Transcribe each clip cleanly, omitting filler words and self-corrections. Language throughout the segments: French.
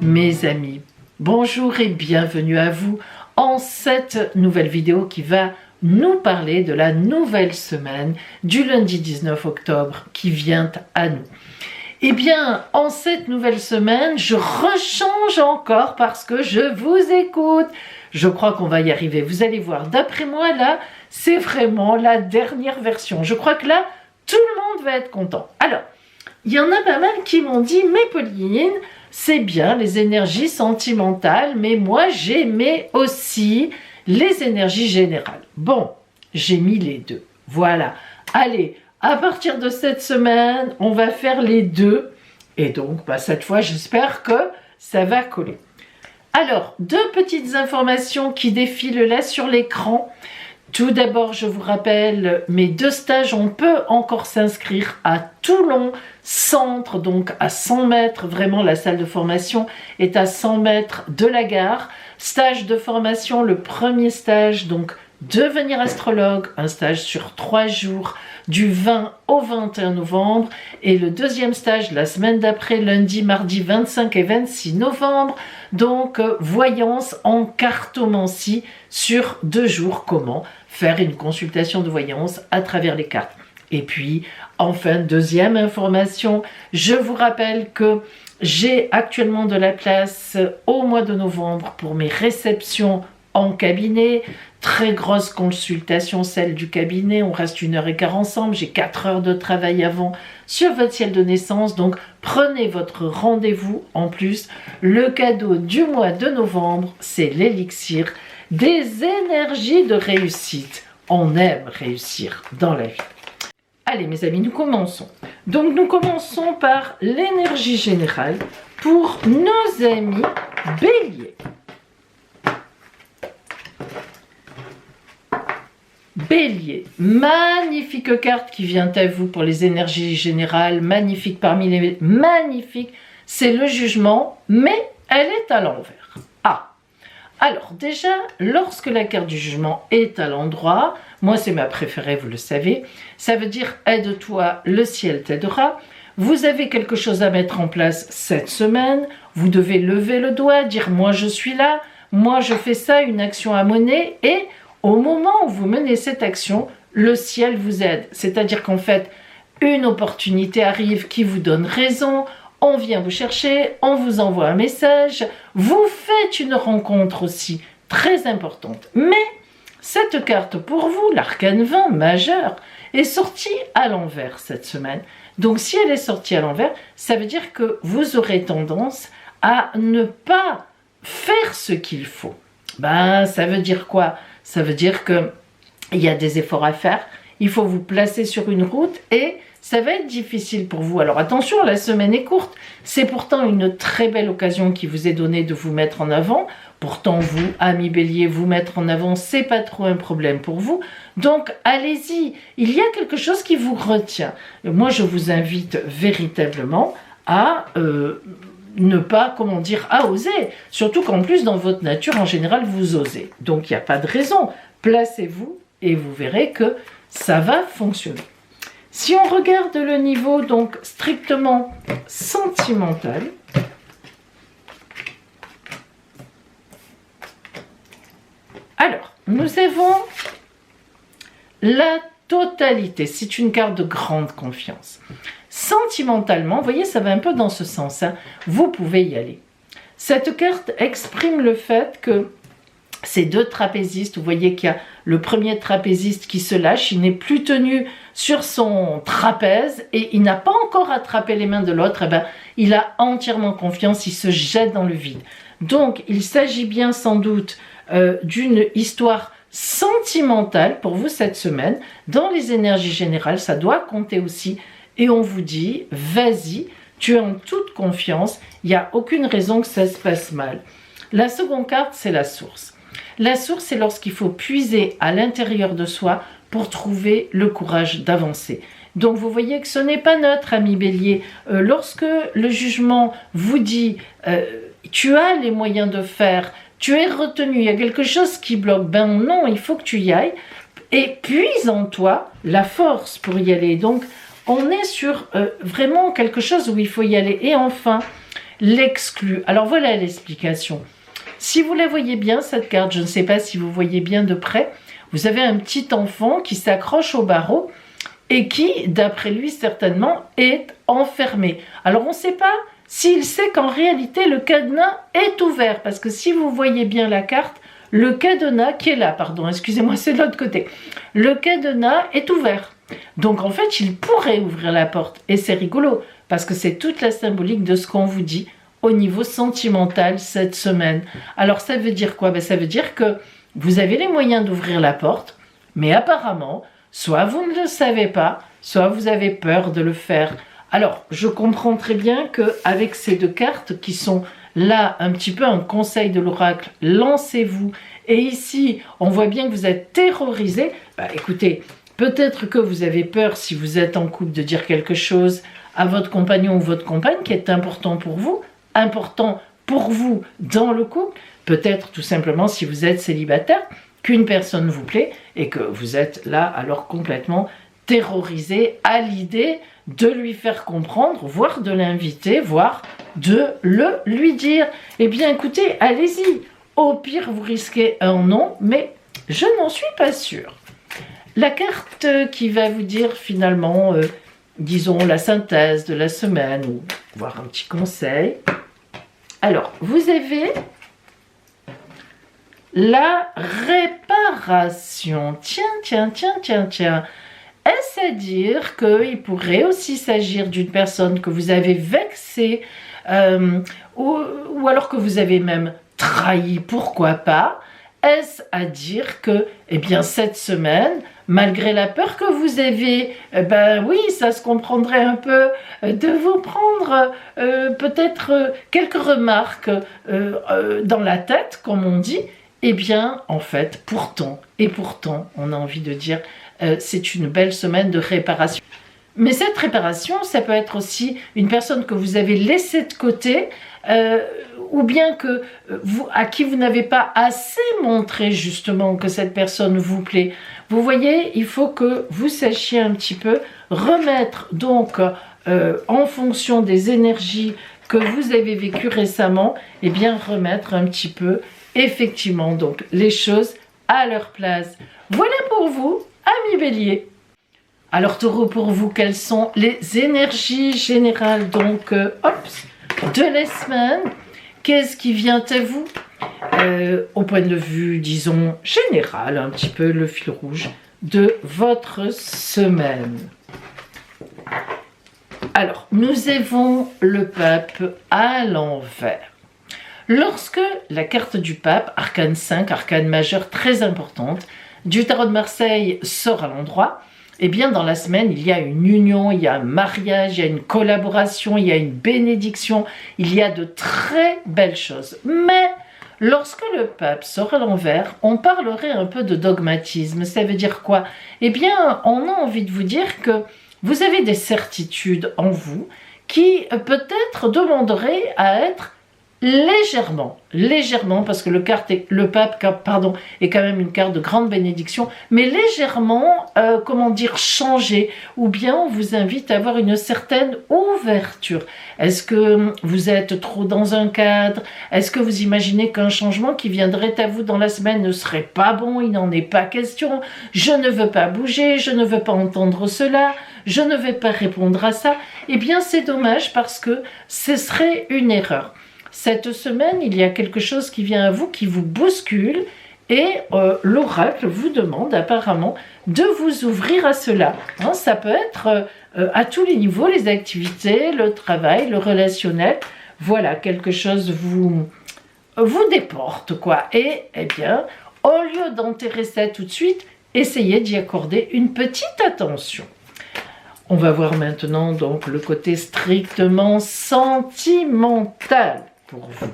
mes amis, bonjour et bienvenue à vous en cette nouvelle vidéo qui va nous parler de la nouvelle semaine du lundi 19 octobre qui vient à nous. Eh bien, en cette nouvelle semaine, je rechange encore parce que je vous écoute. Je crois qu'on va y arriver. Vous allez voir, d'après moi, là, c'est vraiment la dernière version. Je crois que là, tout le monde va être content. Alors, il y en a pas mal qui m'ont dit, mais Pauline, c'est bien les énergies sentimentales, mais moi, j'aimais aussi les énergies générales. Bon, j'ai mis les deux. Voilà. Allez, à partir de cette semaine, on va faire les deux. Et donc, cette fois, j'espère que ça va coller. Alors, deux petites informations qui défilent là sur l'écran. Tout d'abord, je vous rappelle, mes deux stages, on peut encore s'inscrire à Toulon Centre, donc à 100 mètres. Vraiment, la salle de formation est à 100 mètres de la gare. Stage de formation, le premier stage, donc devenir astrologue, un stage sur 3 jours, du 20 au 21 novembre. Et le deuxième stage, la semaine d'après, lundi, mardi 25 et 26 novembre. Donc, voyance en cartomancie sur 2 jours. Comment faire une consultation de voyance à travers les cartes. Et puis, enfin, deuxième information, je vous rappelle que j'ai actuellement de la place au mois de novembre pour mes réceptions en cabinet. Très grosse consultation, celle du cabinet. On reste 1h15 ensemble. J'ai 4 heures de travail avant sur votre ciel de naissance. Donc, prenez votre rendez-vous. En plus, le cadeau du mois de novembre, c'est l'élixir des énergies de réussite. On aime réussir dans la vie. Allez, mes amis, nous commençons. Donc, nous commençons par l'énergie générale pour nos amis béliers. Bélier, magnifique carte qui vient à vous pour les énergies générales, magnifique parmi les magnifiques, c'est le jugement, mais elle est à l'envers. Ah, alors déjà, lorsque la carte du jugement est à l'endroit, moi c'est ma préférée, vous le savez, ça veut dire aide-toi, le ciel t'aidera. Vous avez quelque chose à mettre en place cette semaine, vous devez lever le doigt, dire moi je suis là, moi je fais ça, une action à mener, et au moment où vous menez cette action, le ciel vous aide. C'est-à-dire qu'en fait, une opportunité arrive qui vous donne raison, on vient vous chercher, on vous envoie un message, vous faites une rencontre aussi très importante. Mais cette carte pour vous, l'arcane 20 majeur, est sortie à l'envers cette semaine. Donc si elle est sortie à l'envers, ça veut dire que vous aurez tendance à ne pas faire ce qu'il faut. Ça veut dire quoi ? Ça veut dire qu'il y a des efforts à faire, il faut vous placer sur une route et ça va être difficile pour vous. Alors attention, la semaine est courte, c'est pourtant une très belle occasion qui vous est donnée de vous mettre en avant. Pourtant, vous, amis bélier, vous mettre en avant, c'est pas trop un problème pour vous. Donc allez-y, il y a quelque chose qui vous retient. Moi, je vous invite véritablement à ne pas, à oser. Surtout qu'en plus, dans votre nature, en général, vous osez. Donc, il n'y a pas de raison. Placez-vous et vous verrez que ça va fonctionner. Si on regarde le niveau, donc, strictement sentimental, alors, nous avons la totalité. C'est une carte de grande confiance. Sentimentalement, vous voyez, ça va un peu dans ce sens, hein, vous pouvez y aller. Cette carte exprime le fait que ces deux trapézistes, vous voyez qu'il y a le premier trapéziste qui se lâche, il n'est plus tenu sur son trapèze et il n'a pas encore attrapé les mains de l'autre, il a entièrement confiance, il se jette dans le vide. Donc, il s'agit bien sans doute d'une histoire sentimentale pour vous cette semaine. Dans les énergies générales, ça doit compter aussi. Et on vous dit, vas-y, tu es en toute confiance, il n'y a aucune raison que ça se passe mal. La seconde carte, c'est la source. La source, c'est lorsqu'il faut puiser à l'intérieur de soi pour trouver le courage d'avancer. Donc vous voyez que ce n'est pas neutre, ami bélier. Lorsque le jugement vous dit, tu as les moyens de faire, tu es retenu, il y a quelque chose qui bloque, non, il faut que tu y ailles, et puise en toi la force pour y aller. Donc, on est sur vraiment quelque chose où il faut y aller. Et enfin, l'exclut. Alors voilà l'explication. Si vous la voyez bien, cette carte, je ne sais pas si vous voyez bien de près, vous avez un petit enfant qui s'accroche au barreau et qui, d'après lui certainement, est enfermé. Alors on ne sait pas s'il sait qu'en réalité le cadenas est ouvert, parce que si vous voyez bien la carte, le cadenas qui est là, pardon, excusez-moi, c'est de l'autre côté, le cadenas est ouvert. Donc en fait, il pourrait ouvrir la porte, et c'est rigolo, parce que c'est toute la symbolique de ce qu'on vous dit au niveau sentimental cette semaine. Alors ça veut dire quoi? Ça veut dire que vous avez les moyens d'ouvrir la porte, mais apparemment, soit vous ne le savez pas, soit vous avez peur de le faire. Alors, je comprends très bien qu'avec ces deux cartes qui sont là, un petit peu un conseil de l'oracle, lancez-vous. Et ici, on voit bien que vous êtes terrorisé. Écoutez, peut-être que vous avez peur, si vous êtes en couple, de dire quelque chose à votre compagnon ou votre compagne qui est important pour vous dans le couple. Peut-être tout simplement, si vous êtes célibataire, qu'une personne vous plaît et que vous êtes là alors complètement terrorisé à l'idée de lui faire comprendre, voire de l'inviter, voire de le lui dire. Eh bien écoutez, allez-y. Au pire, vous risquez un non, mais je n'en suis pas sûre. La carte qui va vous dire finalement, disons, la synthèse de la semaine, ou voire un petit conseil. Alors, vous avez la réparation. Tiens. Est-ce à dire qu'il pourrait aussi s'agir d'une personne que vous avez vexée, ou alors que vous avez même trahi, pourquoi pas? Est-ce à dire que, eh bien, cette semaine, malgré la peur que vous avez, oui, ça se comprendrait un peu, de vous prendre peut-être quelques remarques dans la tête, comme on dit, eh bien, en fait, pourtant, on a envie de dire, c'est une belle semaine de réparation. Mais cette réparation, ça peut être aussi une personne que vous avez laissée de côté, ou bien à qui vous n'avez pas assez montré justement que cette personne vous plaît. Vous voyez, il faut que vous sachiez un petit peu remettre donc en fonction des énergies que vous avez vécues récemment, et bien remettre un petit peu effectivement donc les choses à leur place. Voilà pour vous, amis Bélier. Alors Taureau, pour vous, quelles sont les énergies générales donc de la semaine? Qu'est-ce qui vient à vous au point de vue, disons, général, un petit peu le fil rouge de votre semaine? Alors, nous avons le pape à l'envers. Lorsque la carte du pape, arcane 5, arcane majeur très importante, du tarot de Marseille sort à l'endroit, eh bien dans la semaine, il y a une union, il y a un mariage, il y a une collaboration, il y a une bénédiction, il y a de très belles choses. Mais lorsque le pape sort à l'envers, on parlerait un peu de dogmatisme. Ça veut dire quoi? Eh bien, on a envie de vous dire que vous avez des certitudes en vous qui peut-être demanderaient à être légèrement, parce que le pape est quand même une carte de grande bénédiction, mais légèrement, changé, ou bien on vous invite à avoir une certaine ouverture. Est-ce que vous êtes trop dans un cadre? Est-ce que vous imaginez qu'un changement qui viendrait à vous dans la semaine ne serait pas bon? Il n'en est pas question. Je ne veux pas bouger, je ne veux pas entendre cela, je ne vais pas répondre à ça. Eh bien, c'est dommage parce que ce serait une erreur. Cette semaine, il y a quelque chose qui vient à vous, qui vous bouscule, et l'oracle vous demande apparemment de vous ouvrir à cela. Ça peut être à tous les niveaux, les activités, le travail, le relationnel. Voilà, quelque chose vous déporte, quoi. Et, eh bien, au lieu d'enterrer ça tout de suite, essayez d'y accorder une petite attention. On va voir maintenant donc le côté strictement sentimental pour vous.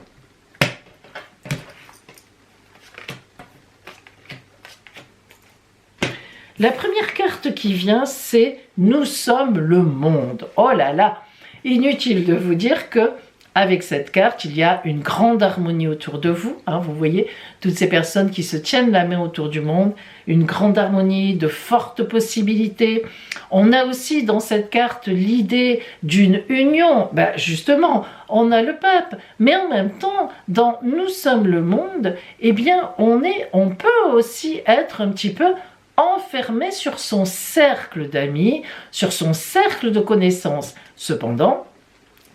La première carte qui vient, c'est « Nous sommes le monde ». Oh là là, inutile de vous dire que avec cette carte, il y a une grande harmonie autour de vous. Hein, vous voyez, toutes ces personnes qui se tiennent la main autour du monde, une grande harmonie, de fortes possibilités. On a aussi dans cette carte l'idée d'une union. Ben justement, on a le pape, mais en même temps, dans Nous sommes le monde, eh bien, on peut aussi être un petit peu enfermé sur son cercle d'amis, sur son cercle de connaissances. Cependant,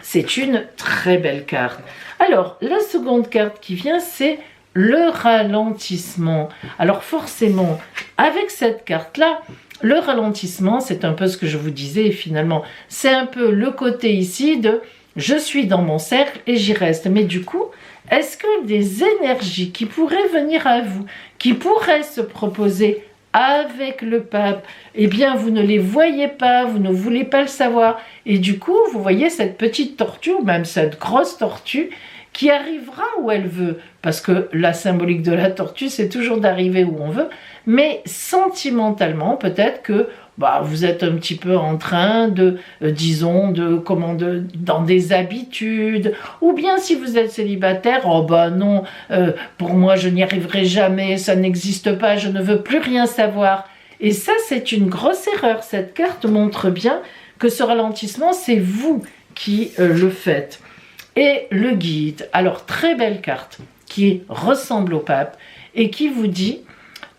c'est une très belle carte. Alors, la seconde carte qui vient, c'est le ralentissement. Alors forcément, avec cette carte-là, le ralentissement, c'est un peu ce que je vous disais finalement. C'est un peu le côté ici de « je suis dans mon cercle et j'y reste ». Mais du coup, est-ce que des énergies qui pourraient venir à vous, qui pourraient se proposer avec le pape, eh bien vous ne les voyez pas, vous ne voulez pas le savoir, et du coup vous voyez cette petite tortue, ou même cette grosse tortue, qui arrivera où elle veut, parce que la symbolique de la tortue c'est toujours d'arriver où on veut, mais sentimentalement peut-être que vous êtes un petit peu en train de, disons, dans des habitudes, ou bien si vous êtes célibataire, oh non, pour moi je n'y arriverai jamais, ça n'existe pas, je ne veux plus rien savoir. Et ça c'est une grosse erreur, cette carte montre bien que ce ralentissement c'est vous qui le faites. Et le guide, alors très belle carte, qui ressemble au pape, et qui vous dit...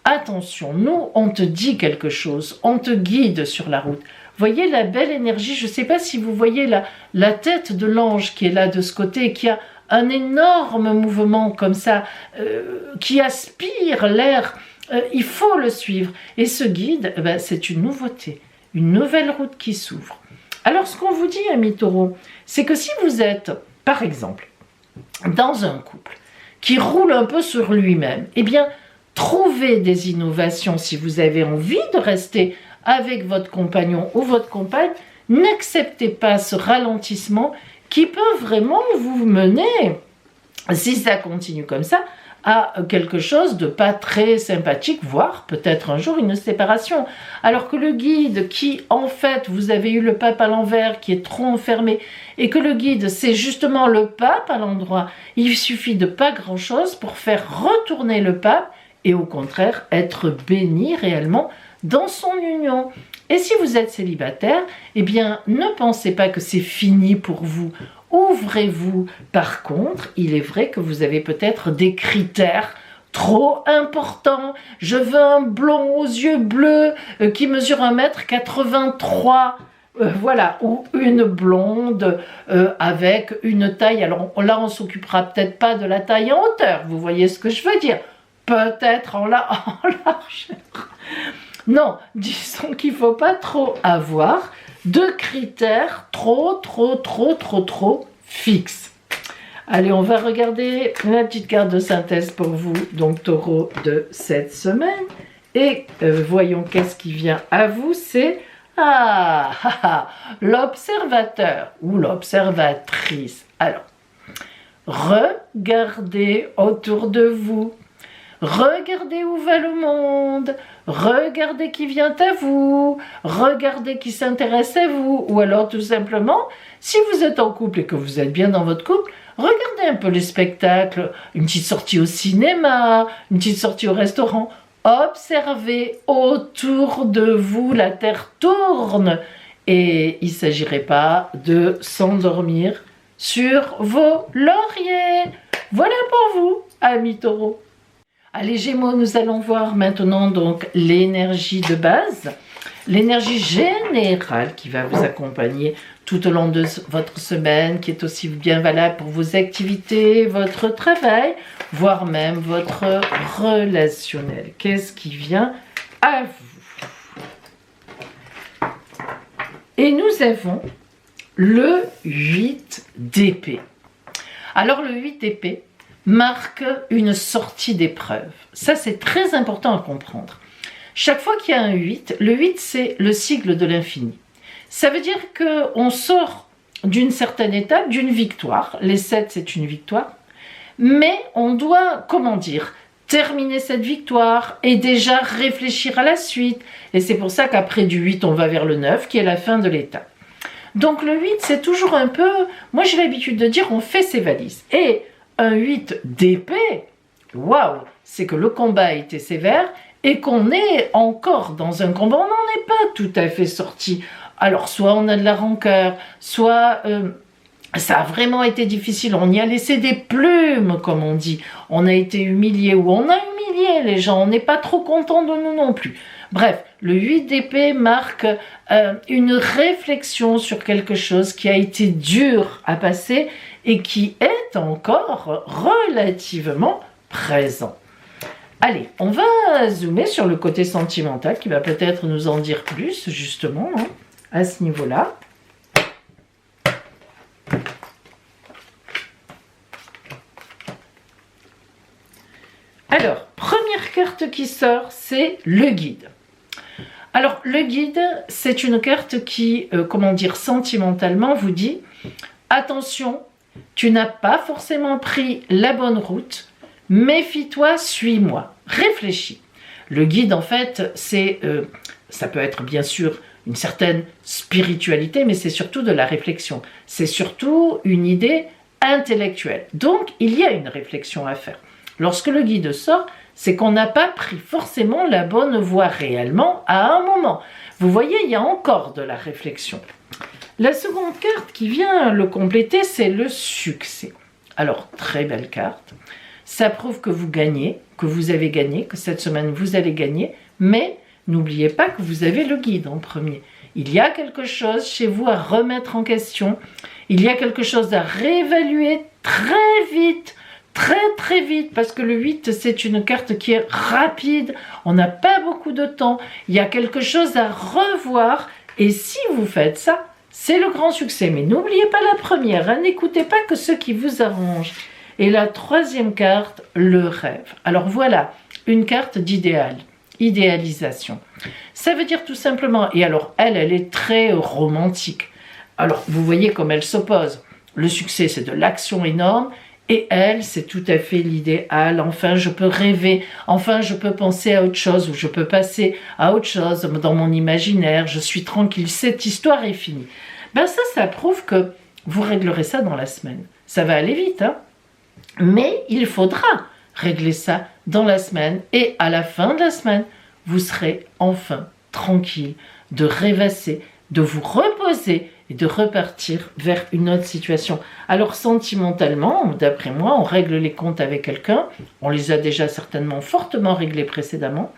Attention, nous, on te dit quelque chose, on te guide sur la route. Voyez la belle énergie, je ne sais pas si vous voyez la tête de l'ange qui est là de ce côté, qui a un énorme mouvement comme ça, qui aspire l'air, il faut le suivre. Et ce guide, c'est une nouveauté, une nouvelle route qui s'ouvre. Alors ce qu'on vous dit, amis taureaux, c'est que si vous êtes, par exemple, dans un couple qui roule un peu sur lui-même, eh bien, trouvez des innovations si vous avez envie de rester avec votre compagnon ou votre compagne. N'acceptez pas ce ralentissement qui peut vraiment vous mener, si ça continue comme ça, à quelque chose de pas très sympathique, voire peut-être un jour une séparation. Alors que le guide qui, en fait, vous avez eu le pape à l'envers qui est trop enfermé, et que le guide, c'est justement le pape à l'endroit, il suffit de pas grand-chose pour faire retourner le pape et au contraire être béni réellement dans son union. Et si vous êtes célibataire, eh bien ne pensez pas que c'est fini pour vous. Ouvrez-vous. Par contre, il est vrai que vous avez peut-être des critères trop importants. Je veux un blond aux yeux bleus qui mesure 1,83 m. Voilà, ou une blonde avec une taille. Alors là, on s'occupera peut-être pas de la taille en hauteur. Vous voyez ce que je veux dire? Peut-être en largeur. Non, disons qu'il ne faut pas trop avoir de critères trop fixes. Allez, on va regarder la petite carte de synthèse pour vous, donc taureau de cette semaine. Et voyons qu'est-ce qui vient à vous, c'est l'observateur ou l'observatrice. Alors, regardez autour de vous. Regardez où va le monde, regardez qui vient à vous, regardez qui s'intéresse à vous, ou alors tout simplement, si vous êtes en couple et que vous êtes bien dans votre couple, regardez un peu les spectacles, une petite sortie au cinéma, une petite sortie au restaurant, observez autour de vous, la terre tourne, et il ne s'agirait pas de s'endormir sur vos lauriers. Voilà pour vous, amis taureaux. Allez Gémeaux, nous allons voir maintenant donc l'énergie de base, l'énergie générale qui va vous accompagner tout au long de votre semaine, qui est aussi bien valable pour vos activités, votre travail, voire même votre relationnel. Qu'est-ce qui vient à vous? Et nous avons le 8 d'épée. Alors le 8 d'épée marque une sortie d'épreuve. Ça, c'est très important à comprendre. Chaque fois qu'il y a un 8, le 8, c'est le sigle de l'infini. Ça veut dire qu'on sort d'une certaine étape, d'une victoire. Les 7, c'est une victoire. Mais on doit, terminer cette victoire et déjà réfléchir à la suite. Et c'est pour ça qu'après du 8, on va vers le 9, qui est la fin de l'étape. Donc le 8, c'est toujours un peu... Moi, j'ai l'habitude de dire, on fait ses valises. Et un 8 d'épée, waouh, c'est que le combat a été sévère et qu'on est encore dans un combat. On n'en est pas tout à fait sorti. Alors, soit on a de la rancœur, soit... ça a vraiment été difficile, on y a laissé des plumes, comme on dit. On a été humilié ou on a humilié les gens, on n'est pas trop content de nous non plus. Bref, le 8 d'épée marque une réflexion sur quelque chose qui a été dur à passer et qui est encore relativement présent. Allez, on va zoomer sur le côté sentimental qui va peut-être nous en dire plus, justement, hein, à ce niveau-là. Alors, première carte qui sort, c'est le guide. Alors, le guide, c'est une carte qui, comment dire, sentimentalement vous dit « Attention, tu n'as pas forcément pris la bonne route, méfie-toi, suis-moi, réfléchis. » Le guide, en fait, c'est, ça peut être bien sûr une certaine spiritualité, mais c'est surtout de la réflexion. C'est surtout une idée intellectuelle. Donc, il y a une réflexion à faire. Lorsque le guide sort, c'est qu'on n'a pas pris forcément la bonne voie réellement à un moment. Vous voyez, il y a encore de la réflexion. La seconde carte qui vient le compléter, c'est le succès. Alors, très belle carte. Ça prouve que vous gagnez, que vous avez gagné, que cette semaine vous allez gagner, mais n'oubliez pas que vous avez le guide en premier. Il y a quelque chose chez vous à remettre en question, il y a quelque chose à réévaluer très vite, très vite, parce que le 8, c'est une carte qui est rapide, on n'a pas beaucoup de temps, il y a quelque chose à revoir, et si vous faites ça, c'est le grand succès. Mais n'oubliez pas la première, hein, n'écoutez pas que ce qui vous arrange. Et la troisième carte, le rêve. Alors voilà, une carte d'idéal, idéalisation. Ça veut dire tout simplement, et alors elle est très romantique. Alors vous voyez comme elle s'oppose. Le succès, c'est de l'action énorme, et elle, c'est tout à fait l'idéal. Enfin, je peux rêver. Enfin, je peux penser à autre chose ou je peux passer à autre chose dans mon imaginaire. Je suis tranquille. Cette histoire est finie. Ben ça prouve que vous réglerez ça dans la semaine. Ça va aller vite, hein? Mais il faudra régler ça dans la semaine. Et à la fin de la semaine, vous serez enfin tranquille de rêvasser, de vous reposer et de repartir vers une autre situation. Alors sentimentalement, d'après moi, on règle les comptes avec quelqu'un, on les a déjà certainement fortement réglés précédemment,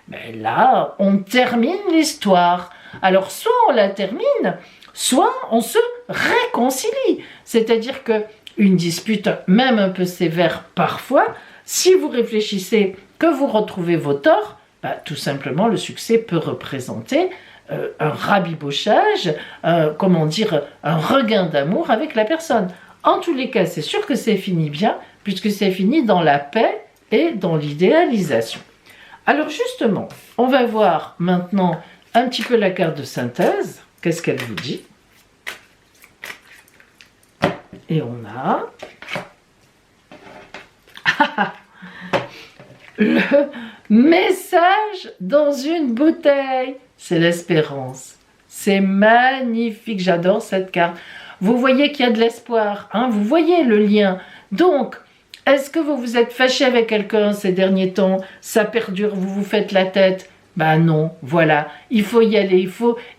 mais là, on termine l'histoire. Alors soit on la termine, soit on se réconcilie. C'est-à-dire que une dispute, même un peu sévère parfois, si vous réfléchissez que vous retrouvez vos torts, bah, tout simplement le succès peut représenter un rabibochage, comment dire, un regain d'amour avec la personne. En tous les cas, c'est sûr que c'est fini bien, puisque c'est fini dans la paix et dans l'idéalisation. Alors justement, on va voir maintenant un petit peu la carte de synthèse. Qu'est-ce qu'elle vous dit? Et on a le message dans une bouteille. C'est l'espérance. C'est magnifique, j'adore cette carte. Vous voyez qu'il y a de l'espoir, hein? Vous voyez le lien. Donc, est-ce que vous vous êtes fâché avec quelqu'un ces derniers temps? Ça perdure, vous vous faites la tête? Ben non, voilà, il faut y aller,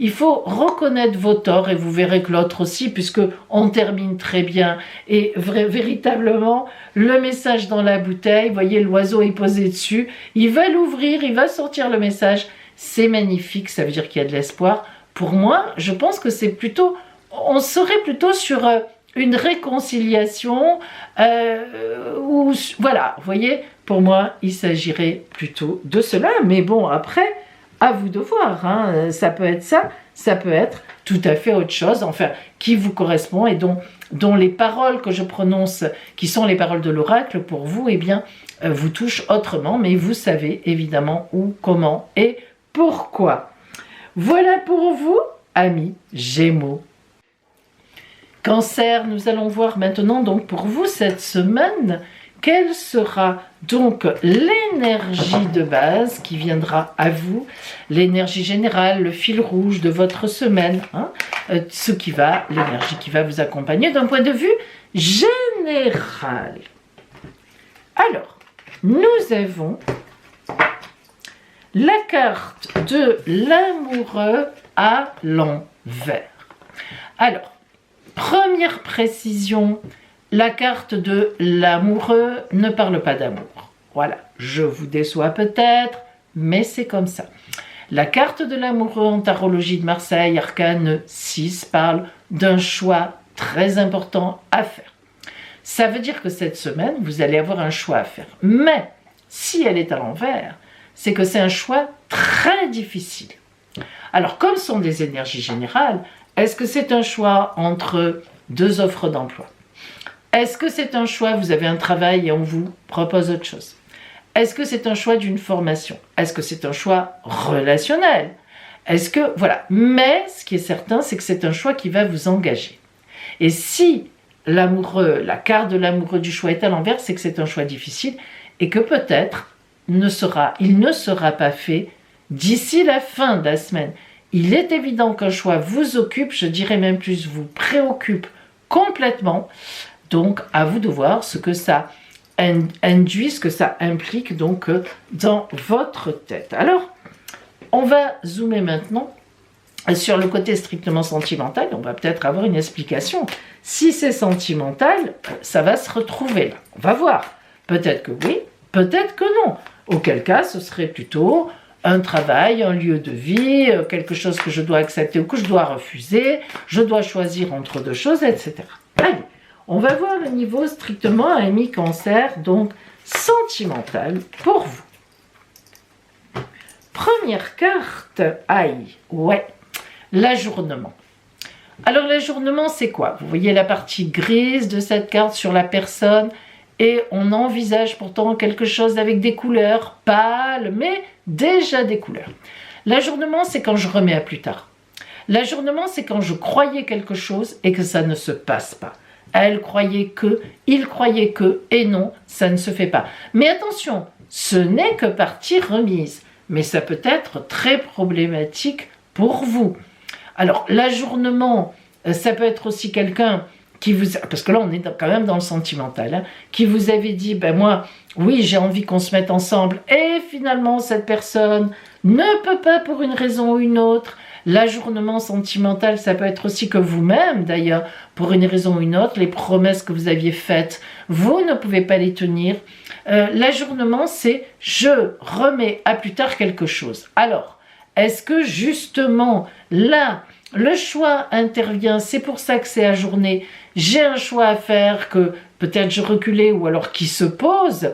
il faut reconnaître vos torts et vous verrez que l'autre aussi, puisque on termine très bien. Et véritablement, le message dans la bouteille, vous voyez, l'oiseau est posé dessus, il va l'ouvrir, il va sortir le message. C'est magnifique, ça veut dire qu'il y a de l'espoir. Pour moi, je pense que c'est plutôt, on serait plutôt sur une réconciliation, ou voilà, vous voyez, pour moi, il s'agirait plutôt de cela. Mais bon, après, à vous de voir, hein, ça peut être ça, ça peut être tout à fait autre chose, enfin, qui vous correspond et dont les paroles que je prononce, qui sont les paroles de l'oracle, pour vous, eh bien, vous touchent autrement, mais vous savez évidemment où, comment et pourquoi. Voilà pour vous, amis Gémeaux. Cancer, nous allons voir maintenant donc pour vous cette semaine quelle sera donc l'énergie de base qui viendra à vous, l'énergie générale, le fil rouge de votre semaine, hein, l'énergie qui va vous accompagner d'un point de vue général. Alors, nous avons la carte de l'amoureux à l'envers. Alors, première précision, la carte de l'amoureux ne parle pas d'amour. Voilà, je vous déçois peut-être, mais c'est comme ça. La carte de l'amoureux en tarologie de Marseille, arcane 6, parle d'un choix très important à faire. Ça veut dire que cette semaine, vous allez avoir un choix à faire. Mais, si elle est à l'envers, c'est que c'est un choix très difficile. Alors, comme ce sont des énergies générales, est-ce que c'est un choix entre deux offres d'emploi? Est-ce que c'est un choix, vous avez un travail et on vous propose autre chose? Est-ce que c'est un choix d'une formation? Est-ce que c'est un choix relationnel? Est-ce que, voilà. Mais, ce qui est certain, c'est que c'est un choix qui va vous engager. Et si l'amoureux, la carte de l'amoureux du choix est à l'envers, c'est que c'est un choix difficile et que peut-être il ne sera pas fait d'ici la fin de la semaine. Il est évident qu'un choix vous occupe, je dirais même plus, vous préoccupe complètement. Donc, à vous de voir ce que ça induit, ce que ça implique donc dans votre tête. Alors, on va zoomer maintenant sur le côté strictement sentimental. On va peut-être avoir une explication. Si c'est sentimental, ça va se retrouver là. On va voir. Peut-être que oui, peut-être que non. Auquel cas, ce serait plutôt un travail, un lieu de vie, quelque chose que je dois accepter ou que je dois refuser, je dois choisir entre deux choses, etc. Allez, on va voir le niveau strictement ami cancer, donc sentimental pour vous. Première carte, aïe, ouais, l'ajournement. Alors l'ajournement, c'est quoi? Vous voyez la partie grise de cette carte sur la personne et on envisage pourtant quelque chose avec des couleurs pâles, mais déjà des couleurs. L'ajournement, c'est quand je remets à plus tard. L'ajournement, c'est quand je croyais quelque chose et que ça ne se passe pas. Elle croyait que, il croyait que, et non, ça ne se fait pas. Mais attention, ce n'est que partie remise, mais ça peut être très problématique pour vous. Alors, l'ajournement, ça peut être aussi quelqu'un qui vous... Parce que là, on est quand même dans le sentimental, hein, qui vous avait dit, ben moi, oui, j'ai envie qu'on se mette ensemble, et finalement, cette personne ne peut pas pour une raison ou une autre. L'ajournement sentimental, ça peut être aussi que vous-même, d'ailleurs, pour une raison ou une autre, les promesses que vous aviez faites, vous ne pouvez pas les tenir. L'ajournement, c'est je remets à plus tard quelque chose. Alors, est-ce que justement, là, le choix intervient, c'est pour ça que c'est ajourné, j'ai un choix à faire que peut-être je reculais ou alors qui se pose,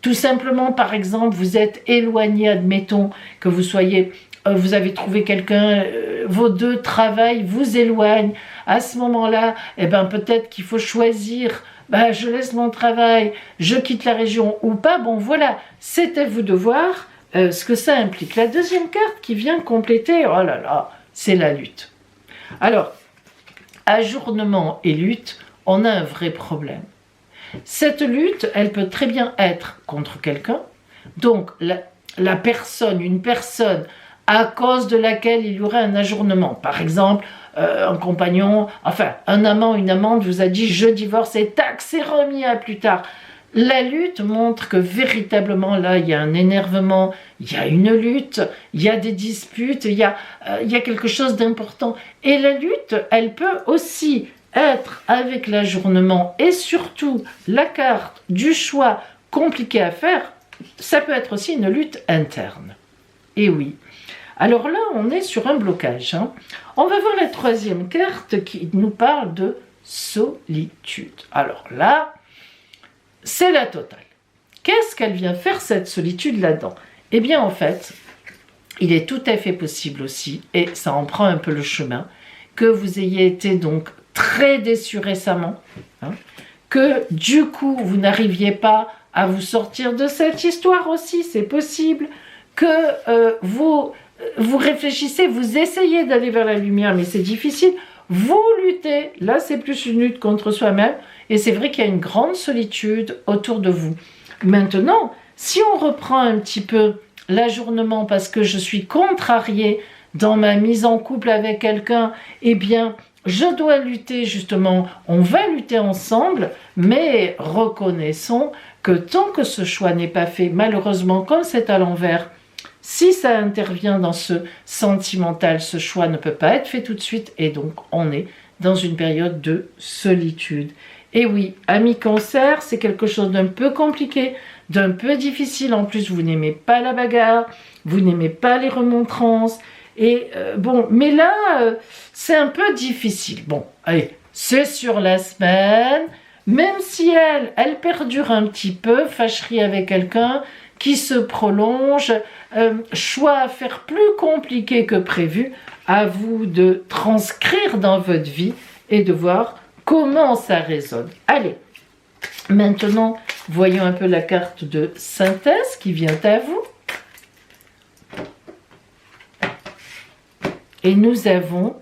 tout simplement, par exemple, vous êtes éloigné, admettons que vous soyez... vous avez trouvé quelqu'un, vos deux travails vous éloignent. À ce moment-là, eh ben, peut-être qu'il faut choisir, ben, je laisse mon travail, je quitte la région ou pas. Bon, voilà, c'est à vous de voir ce que ça implique. La deuxième carte qui vient compléter, oh là là, c'est la lutte. Alors, ajournement et lutte, on a un vrai problème. Cette lutte, elle peut très bien être contre quelqu'un. Donc, la personne, une personne à cause de laquelle il y aurait un ajournement. Par exemple, un compagnon, enfin, un amant, une amante vous a dit « je divorce » et tac, c'est remis à plus tard. La lutte montre que véritablement, là, il y a un énervement, il y a une lutte, il y a des disputes, il y a quelque chose d'important. Et la lutte, elle peut aussi être avec l'ajournement et surtout la carte du choix compliqué à faire, ça peut être aussi une lutte interne. Et oui. Alors là, on est sur un blocage. Hein. On va voir la troisième carte qui nous parle de solitude. Alors là, c'est la totale. Qu'est-ce qu'elle vient faire cette solitude là-dedans? Eh bien, en fait, il est tout à fait possible aussi, et ça en prend un peu le chemin, que vous ayez été donc très déçu récemment, hein, que du coup, vous n'arriviez pas à vous sortir de cette histoire aussi, c'est possible, que vous réfléchissez, vous essayez d'aller vers la lumière, mais c'est difficile, vous luttez, là c'est plus une lutte contre soi-même, et c'est vrai qu'il y a une grande solitude autour de vous. Maintenant, si on reprend un petit peu l'ajournement parce que je suis contrariée dans ma mise en couple avec quelqu'un, eh bien, je dois lutter justement, on va lutter ensemble, mais reconnaissons que tant que ce choix n'est pas fait, malheureusement, comme c'est à l'envers, si ça intervient dans ce sentimental, ce choix ne peut pas être fait tout de suite, et donc on est dans une période de solitude. Et oui, ami Cancer, c'est quelque chose d'un peu compliqué, d'un peu difficile. En plus, vous n'aimez pas la bagarre, vous n'aimez pas les remontrances. Et bon, mais là, c'est un peu difficile. Bon, allez, c'est sur la semaine. Même si elle perdure un petit peu, fâcherie avec quelqu'un qui se prolonge, choix à faire plus compliqué que prévu, à vous de transcrire dans votre vie et de voir comment ça résonne. Allez, maintenant, voyons un peu la carte de synthèse qui vient à vous. Et nous avons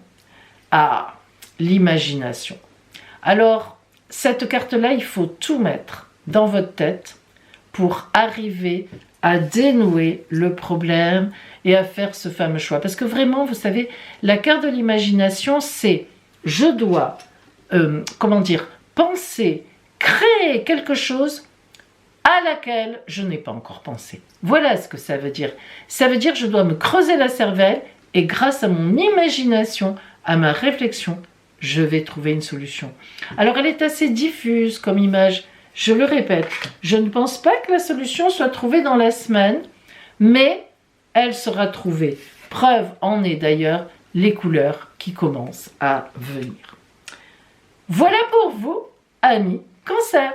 l'imagination. Alors, cette carte-là, il faut tout mettre dans votre tête pour arriver à dénouer le problème et à faire ce fameux choix. Parce que vraiment, vous savez, la carte de l'imagination, c'est je dois, penser, créer quelque chose à laquelle je n'ai pas encore pensé. Voilà ce que ça veut dire. Ça veut dire que je dois me creuser la cervelle et grâce à mon imagination, à ma réflexion, je vais trouver une solution. Alors elle est assez diffuse comme image, je le répète, je ne pense pas que la solution soit trouvée dans la semaine, mais elle sera trouvée. Preuve en est d'ailleurs les couleurs qui commencent à venir. Voilà pour vous, amis Cancer.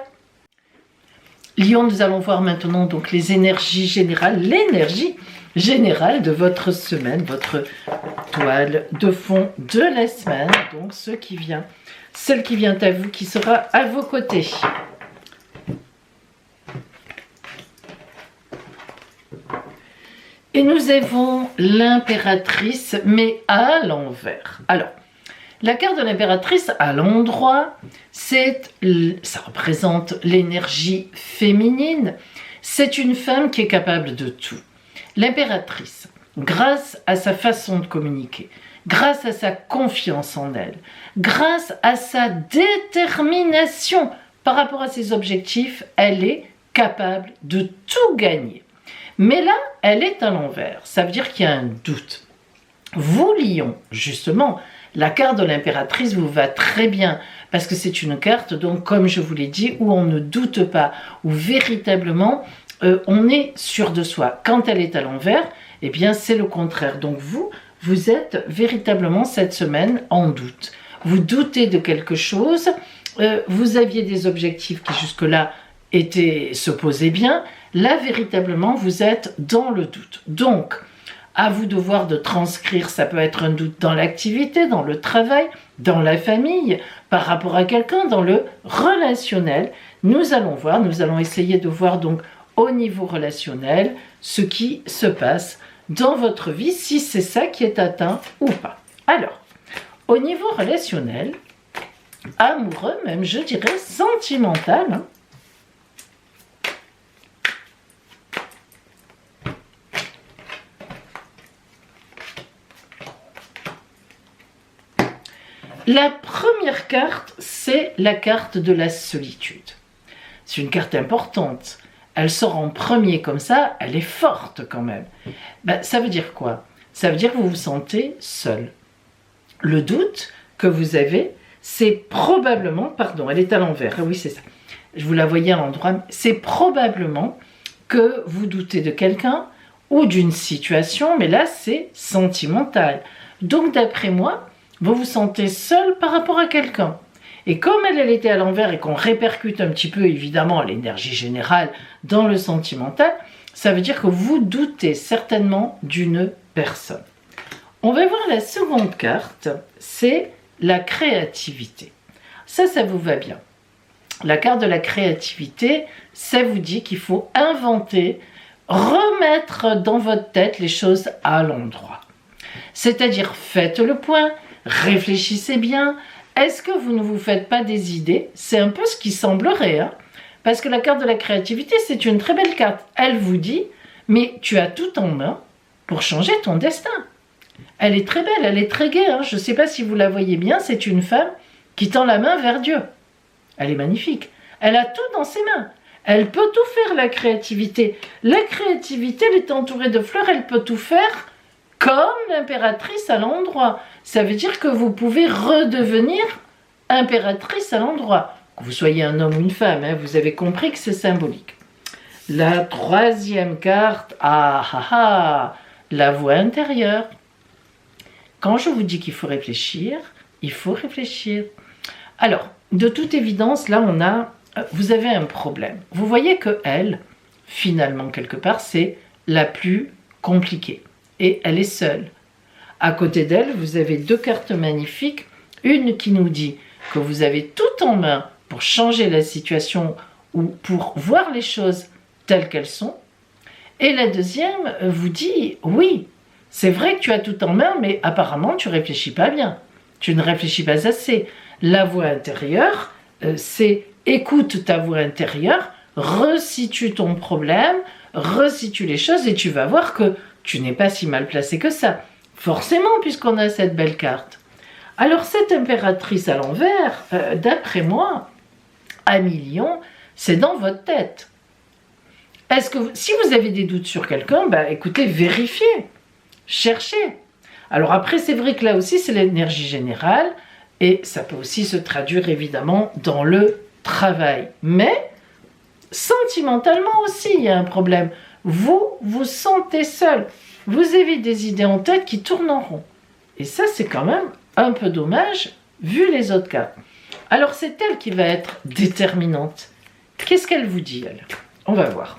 Lion, nous allons voir maintenant donc les énergies générales, l'énergie générale de votre semaine, votre toile de fond de la semaine, donc celle qui vient à vous, qui sera à vos côtés. Et nous avons l'impératrice, mais à l'envers. Alors, la carte de l'impératrice à l'endroit, ça représente l'énergie féminine. C'est une femme qui est capable de tout. L'impératrice, grâce à sa façon de communiquer, grâce à sa confiance en elle, grâce à sa détermination par rapport à ses objectifs, elle est capable de tout gagner. Mais là, elle est à l'envers. Ça veut dire qu'il y a un doute. Vous, Lion, justement, la carte de l'impératrice vous va très bien parce que c'est une carte, donc, comme je vous l'ai dit, où on ne doute pas, où véritablement on est sûr de soi. Quand elle est à l'envers, eh bien c'est le contraire. Donc vous êtes véritablement cette semaine en doute. Vous doutez de quelque chose, vous aviez des objectifs qui jusque-là se posaient bien. Là, véritablement, vous êtes dans le doute. Donc, à vous de voir de transcrire, ça peut être un doute dans l'activité, dans le travail, dans la famille, par rapport à quelqu'un, dans le relationnel. Nous allons essayer de voir donc au niveau relationnel ce qui se passe dans votre vie, si c'est ça qui est atteint ou pas. Alors, au niveau relationnel, amoureux même, je dirais sentimental, hein. La première carte, c'est la carte de la solitude. C'est une carte importante. Elle sort en premier comme ça, elle est forte quand même. Ça veut dire quoi? Ça veut dire que vous vous sentez seul. Le doute que vous avez, c'est probablement... Pardon, elle est à l'envers. Ah oui, c'est ça. Je vous la voyais à l'endroit. C'est probablement que vous doutez de quelqu'un ou d'une situation, mais là, c'est sentimental. Donc, d'après moi, vous vous sentez seul par rapport à quelqu'un. Et comme elle était à l'envers et qu'on répercute un petit peu, évidemment, l'énergie générale dans le sentimental, ça veut dire que vous doutez certainement d'une personne. On va voir la seconde carte, c'est la créativité. Ça vous va bien. La carte de la créativité, ça vous dit qu'il faut inventer, remettre dans votre tête les choses à l'endroit. C'est-à-dire, faites le point, réfléchissez bien. Est-ce que vous ne vous faites pas des idées? C'est un peu ce qui semblerait, hein? Parce que la carte de la créativité, c'est une très belle carte. Elle vous dit, mais tu as tout en main pour changer ton destin. Elle est très belle, elle est très gaie, hein? Je ne sais pas si vous la voyez bien, c'est une femme qui tend la main vers Dieu. Elle est magnifique. Elle a tout dans ses mains. Elle peut tout faire, la créativité. La créativité, elle est entourée de fleurs, elle peut tout faire comme l'impératrice à l'endroit. Ça veut dire que vous pouvez redevenir impératrice à l'endroit. Que vous soyez un homme ou une femme, hein, vous avez compris que c'est symbolique. La troisième carte, la voix intérieure. Quand je vous dis qu'il faut réfléchir, il faut réfléchir. Alors, de toute évidence, là, vous avez un problème. Vous voyez que elle, finalement, quelque part, c'est la plus compliquée. Et elle est seule. À côté d'elle, vous avez deux cartes magnifiques. Une qui nous dit que vous avez tout en main pour changer la situation ou pour voir les choses telles qu'elles sont. Et la deuxième vous dit, oui, c'est vrai que tu as tout en main, mais apparemment, tu ne réfléchis pas bien. Tu ne réfléchis pas assez. La voix intérieure, c'est écoute ta voix intérieure, resitue ton problème, resitue les choses et tu vas voir que tu n'es pas si mal placé que ça. Forcément, puisqu'on a cette belle carte. Alors, cette impératrice à l'envers, d'après moi, à millions, c'est dans votre tête. Est-ce que si vous avez des doutes sur quelqu'un, écoutez, vérifiez, cherchez. Alors après, c'est vrai que là aussi, c'est l'énergie générale et ça peut aussi se traduire évidemment dans le travail. Mais sentimentalement aussi, il y a un problème. Vous vous sentez seul. Vous avez des idées en tête qui tournent en rond. Et ça, c'est quand même un peu dommage vu les autres cartes. Alors, c'est elle qui va être déterminante. Qu'est-ce qu'elle vous dit, elle? On va voir.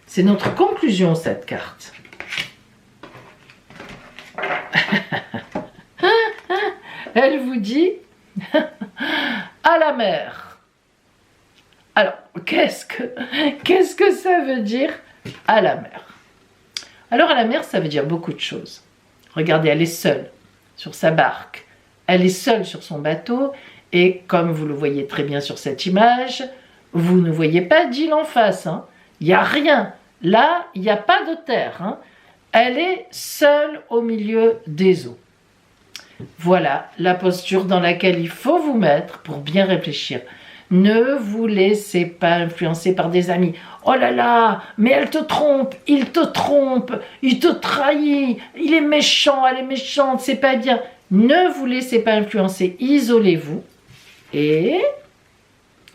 C'est notre conclusion, cette carte. Elle vous dit à la mer. Alors, qu'est-ce que ça veut dire à la mer? Alors, à la mer, ça veut dire beaucoup de choses. Regardez, elle est seule sur sa barque. Elle est seule sur son bateau. Et comme vous le voyez très bien sur cette image, vous ne voyez pas d'île en face. Hein. Il n'y a rien. Là, il n'y a pas de terre. Hein. Elle est seule au milieu des eaux. Voilà la posture dans laquelle il faut vous mettre pour bien réfléchir. Ne vous laissez pas influencer par des amis. Oh là là, mais elle te trompe, il te trahit, il est méchant, elle est méchante, c'est pas bien. Ne vous laissez pas influencer, isolez-vous et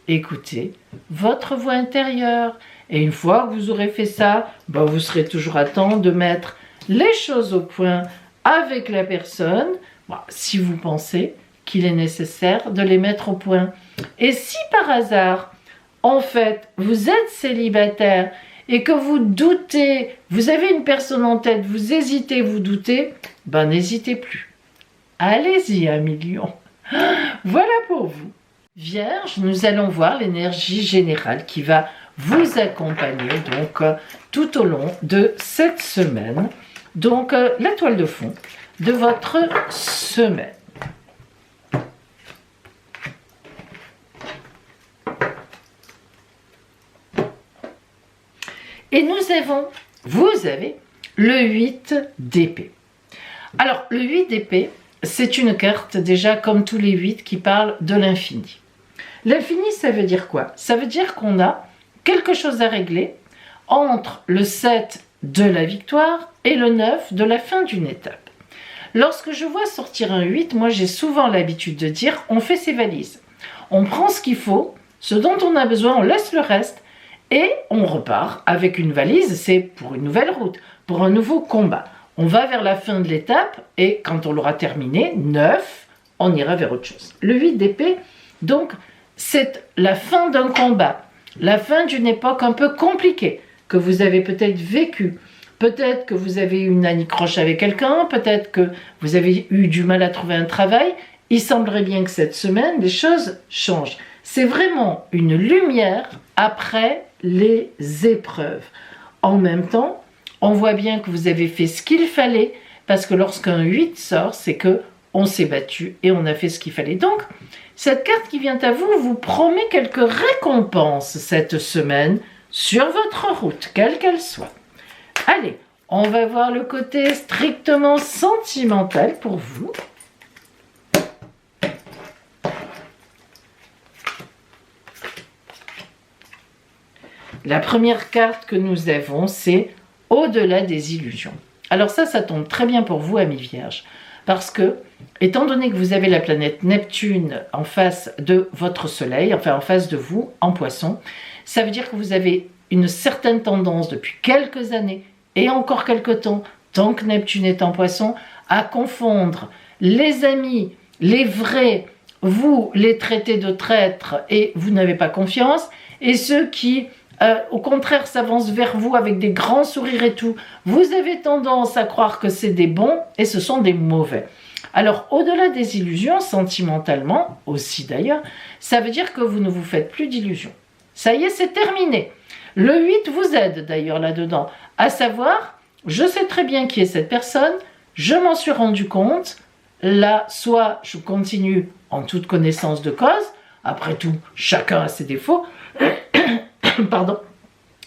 écoutez votre voix intérieure. Et une fois que vous aurez fait ça, vous serez toujours à temps de mettre les choses au point avec la personne, si vous pensez qu'il est nécessaire de les mettre au point. Et si par hasard, en fait, vous êtes célibataire et que vous doutez, vous avez une personne en tête, vous hésitez, vous doutez, n'hésitez plus. Allez-y, 1 million. Voilà pour vous. Vierge, nous allons voir l'énergie générale qui va vous accompagner donc tout au long de cette semaine. Donc, la toile de fond de votre semaine. Et vous avez le 8 d'épée. Alors, le 8 d'épée, c'est une carte déjà comme tous les 8 qui parle de l'infini. L'infini, ça veut dire quoi? Ça veut dire qu'on a quelque chose à régler entre le 7 de la victoire et le 9 de la fin d'une étape. Lorsque je vois sortir un 8, moi j'ai souvent l'habitude de dire on fait ses valises. On prend ce qu'il faut, ce dont on a besoin, on laisse le reste et on repart avec une valise, c'est pour une nouvelle route, pour un nouveau combat. On va vers la fin de l'étape et quand on l'aura terminé, 9, on ira vers autre chose. Le 8 d'épée, donc, c'est la fin d'un combat, la fin d'une époque un peu compliquée que vous avez peut-être vécue. Peut-être que vous avez eu une anicroche avec quelqu'un, peut-être que vous avez eu du mal à trouver un travail. Il semblerait bien que cette semaine, les choses changent. C'est vraiment une lumière après les épreuves. En même temps, on voit bien que vous avez fait ce qu'il fallait parce que lorsqu'un 8 sort, c'est que on s'est battu et on a fait ce qu'il fallait. Donc, cette carte qui vient à vous vous promet quelques récompenses cette semaine sur votre route, quelle qu'elle soit. Allez, on va voir le côté strictement sentimental pour vous. La première carte que nous avons, c'est au-delà des illusions. Alors ça tombe très bien pour vous, amis vierges, parce que, étant donné que vous avez la planète Neptune en face de votre soleil, enfin en face de vous, en poisson, ça veut dire que vous avez une certaine tendance depuis quelques années, et encore quelques temps, tant que Neptune est en poisson, à confondre les amis, les vrais, vous les traitez de traîtres et vous n'avez pas confiance, et ceux qui... au contraire, s'avance vers vous avec des grands sourires et tout. Vous avez tendance à croire que c'est des bons et ce sont des mauvais. Alors, au-delà des illusions, sentimentalement, aussi d'ailleurs, ça veut dire que vous ne vous faites plus d'illusions. Ça y est, c'est terminé. Le 8 vous aide d'ailleurs là-dedans, à savoir, je sais très bien qui est cette personne, je m'en suis rendu compte, là, soit je continue en toute connaissance de cause, après tout, chacun a ses défauts, pardon,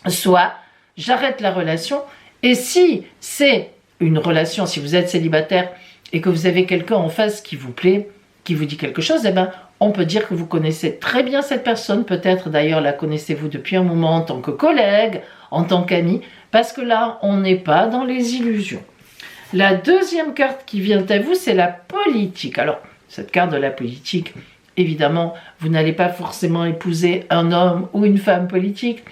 soit j'arrête la relation, et si c'est une relation, si vous êtes célibataire et que vous avez quelqu'un en face qui vous plaît, qui vous dit quelque chose, eh ben, on peut dire que vous connaissez très bien cette personne, peut-être d'ailleurs la connaissez-vous depuis un moment en tant que collègue, en tant qu'ami, parce que là, on n'est pas dans les illusions. La deuxième carte qui vient à vous, c'est la politique. Alors, cette carte de la politique, évidemment, vous n'allez pas forcément épouser un homme ou une femme politique,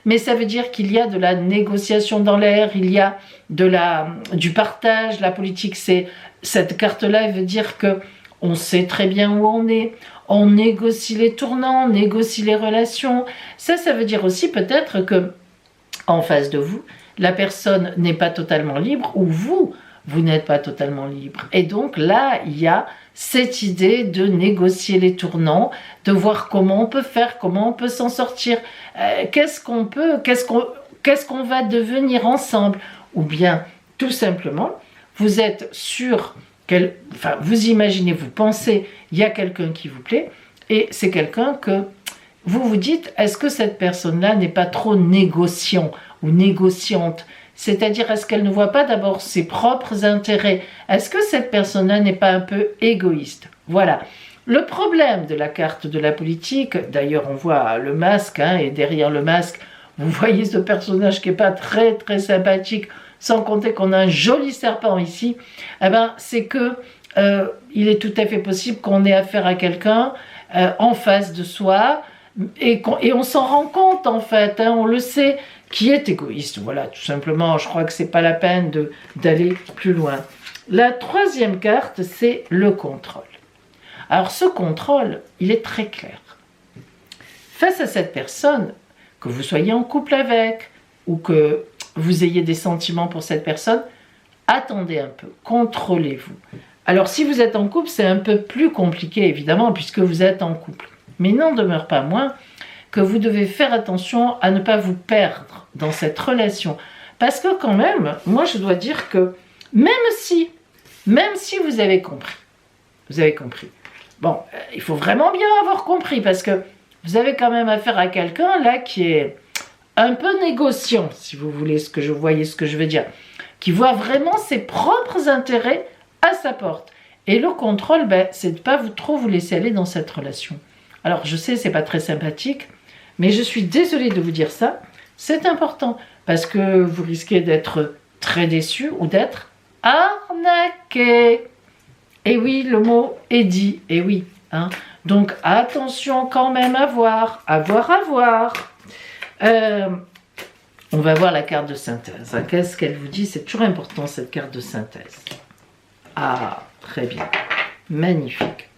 mais ça veut dire qu'il y a de la négociation dans l'air, il y a du partage. La politique, cette carte-là, elle veut dire que on sait très bien où on négocie les tournants, on négocie les relations. Ça veut dire aussi peut-être que en face de vous, la personne n'est pas totalement libre, ou vous n'êtes pas totalement libre. Et donc là, il y a cette idée de négocier les tournants, de voir comment on peut faire, comment on peut s'en sortir, qu'est-ce qu'on va devenir ensemble, ou bien tout simplement, vous êtes sûr, vous imaginez, vous pensez, il y a quelqu'un qui vous plaît, et c'est quelqu'un que vous vous dites, est-ce que cette personne-là n'est pas trop négociant ou négociante? C'est-à-dire, est-ce qu'elle ne voit pas d'abord ses propres intérêts? Est-ce que cette personne-là n'est pas un peu égoïste? Voilà. Le problème de la carte de la politique, d'ailleurs on voit le masque, et derrière le masque, vous voyez ce personnage qui n'est pas très très sympathique, sans compter qu'on a un joli serpent ici, c'est que il est tout à fait possible qu'on ait affaire à quelqu'un en face de soi, et on s'en rend compte en fait, on le sait, qui est égoïste. Voilà, tout simplement, je crois que c'est pas la peine d'aller plus loin. La troisième carte, c'est le contrôle. Alors ce contrôle, il est très clair. Face à cette personne, que vous soyez en couple avec, ou que vous ayez des sentiments pour cette personne, attendez un peu, contrôlez-vous. Alors si vous êtes en couple, c'est un peu plus compliqué évidemment, puisque vous êtes en couple. Mais il n'en demeure pas moins que vous devez faire attention à ne pas vous perdre dans cette relation. Parce que quand même, moi je dois dire que même si vous avez compris, bon, il faut vraiment bien avoir compris, parce que vous avez quand même affaire à quelqu'un là qui est un peu négociant, si vous voulez ce que je veux dire, qui voit vraiment ses propres intérêts à sa porte. Et le contrôle, c'est de ne pas trop vous laisser aller dans cette relation. Alors je sais, c'est pas très sympathique, mais je suis désolée de vous dire ça, c'est important, parce que vous risquez d'être très déçu ou d'être arnaqué. Et oui, le mot est dit, et oui. Donc attention quand même à voir. On va voir la carte de synthèse. Qu'est-ce qu'elle vous dit? C'est toujours important cette carte de synthèse. Ah, très bien. Magnifique.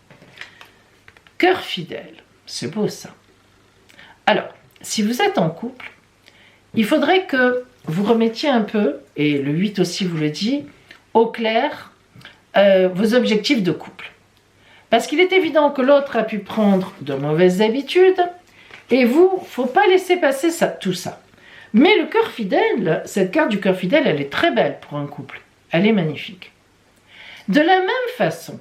Cœur fidèle. C'est beau ça. Alors, si vous êtes en couple, il faudrait que vous remettiez un peu, et le 8 aussi vous le dit, au clair vos objectifs de couple. Parce qu'il est évident que l'autre a pu prendre de mauvaises habitudes, et vous, il ne faut pas laisser passer tout ça. Mais le cœur fidèle, cette carte du cœur fidèle, elle est très belle pour un couple. Elle est magnifique. De la même façon,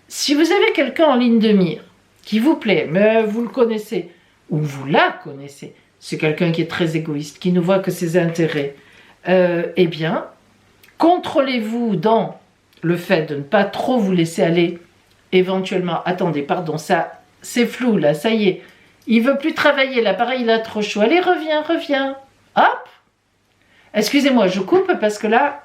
si vous avez quelqu'un en ligne de mire qui vous plaît, mais vous le connaissez, ou vous la connaissez, c'est quelqu'un qui est très égoïste, qui ne voit que ses intérêts, eh bien, contrôlez-vous dans le fait de ne pas trop vous laisser aller, éventuellement, attendez, pardon, ça, c'est flou là, ça y est, il veut plus travailler, l'appareil il a trop chaud, allez, reviens, hop, excusez-moi, je coupe parce que là,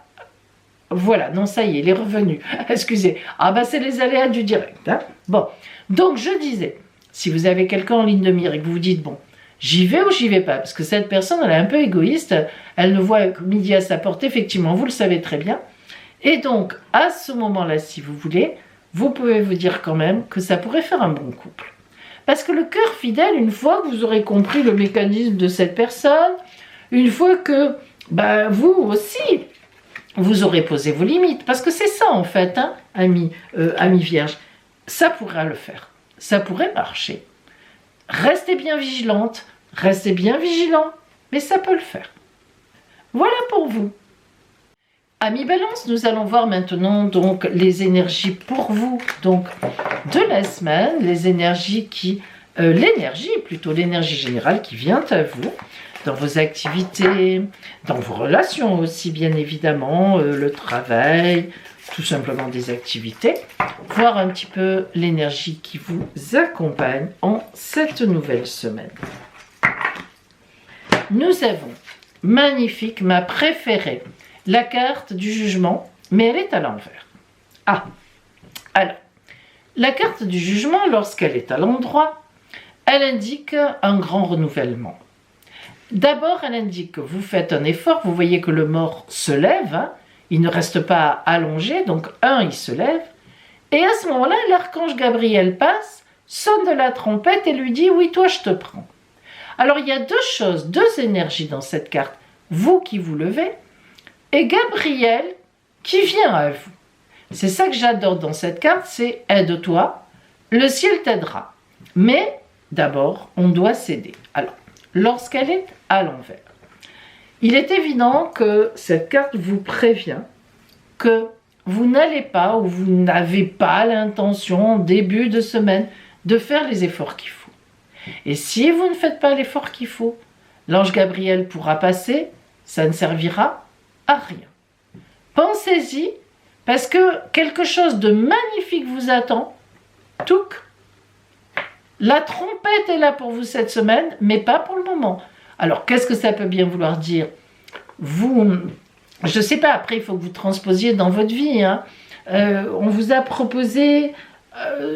voilà, non, ça y est, il est revenu, excusez, ah bah c'est les aléas du direct, hein. Bon, donc je disais, si vous avez quelqu'un en ligne de mire et que vous vous dites, bon, j'y vais ou j'y vais pas, parce que cette personne, elle est un peu égoïste, elle ne voit que midi à sa portée, effectivement, vous le savez très bien, et donc, à ce moment-là, si vous voulez, vous pouvez vous dire quand même que ça pourrait faire un bon couple. Parce que le cœur fidèle, une fois que vous aurez compris le mécanisme de cette personne, une fois que vous aussi, vous aurez posé vos limites, parce que c'est ça en fait, hein, ami vierge, ça pourra le faire, ça pourrait marcher. Restez bien vigilante, restez bien vigilant, mais ça peut le faire. Voilà pour vous. Amis Balance, nous allons voir maintenant donc les énergies pour vous, donc de la semaine, les énergies qui, l'énergie générale qui vient à vous, dans vos activités, dans vos relations aussi bien évidemment, le travail, tout simplement des activités, voir un petit peu l'énergie qui vous accompagne en cette nouvelle semaine. Nous avons, magnifique, ma préférée, la carte du jugement, mais elle est à l'envers. Ah, alors, la carte du jugement, lorsqu'elle est à l'endroit, elle indique un grand renouvellement. D'abord, elle indique que vous faites un effort, vous voyez que le mort se lève, hein, il ne reste pas allongé, donc il se lève, et à ce moment-là, l'archange Gabriel passe, sonne de la trompette et lui dit « Oui, toi, je te prends ». Alors, il y a deux choses, deux énergies dans cette carte. Vous qui vous levez, et Gabriel qui vient à vous. C'est ça que j'adore dans cette carte, c'est « Aide-toi, le ciel t'aidera ». Mais d'abord, on doit céder. Alors, lorsqu'elle est à l'envers, il est évident que cette carte vous prévient que vous n'allez pas ou vous n'avez pas l'intention, en début de semaine, de faire les efforts qu'il faut. Et si vous ne faites pas l'effort qu'il faut, l'ange Gabriel pourra passer, ça ne servira à rien. Pensez-y, parce que quelque chose de magnifique vous attend. Touc. La trompette est là pour vous cette semaine, mais pas pour le moment. Alors, qu'est-ce que ça peut bien vouloir dire? Vous, je ne sais pas, après, il faut que vous transposiez dans votre vie. Hein. On vous a proposé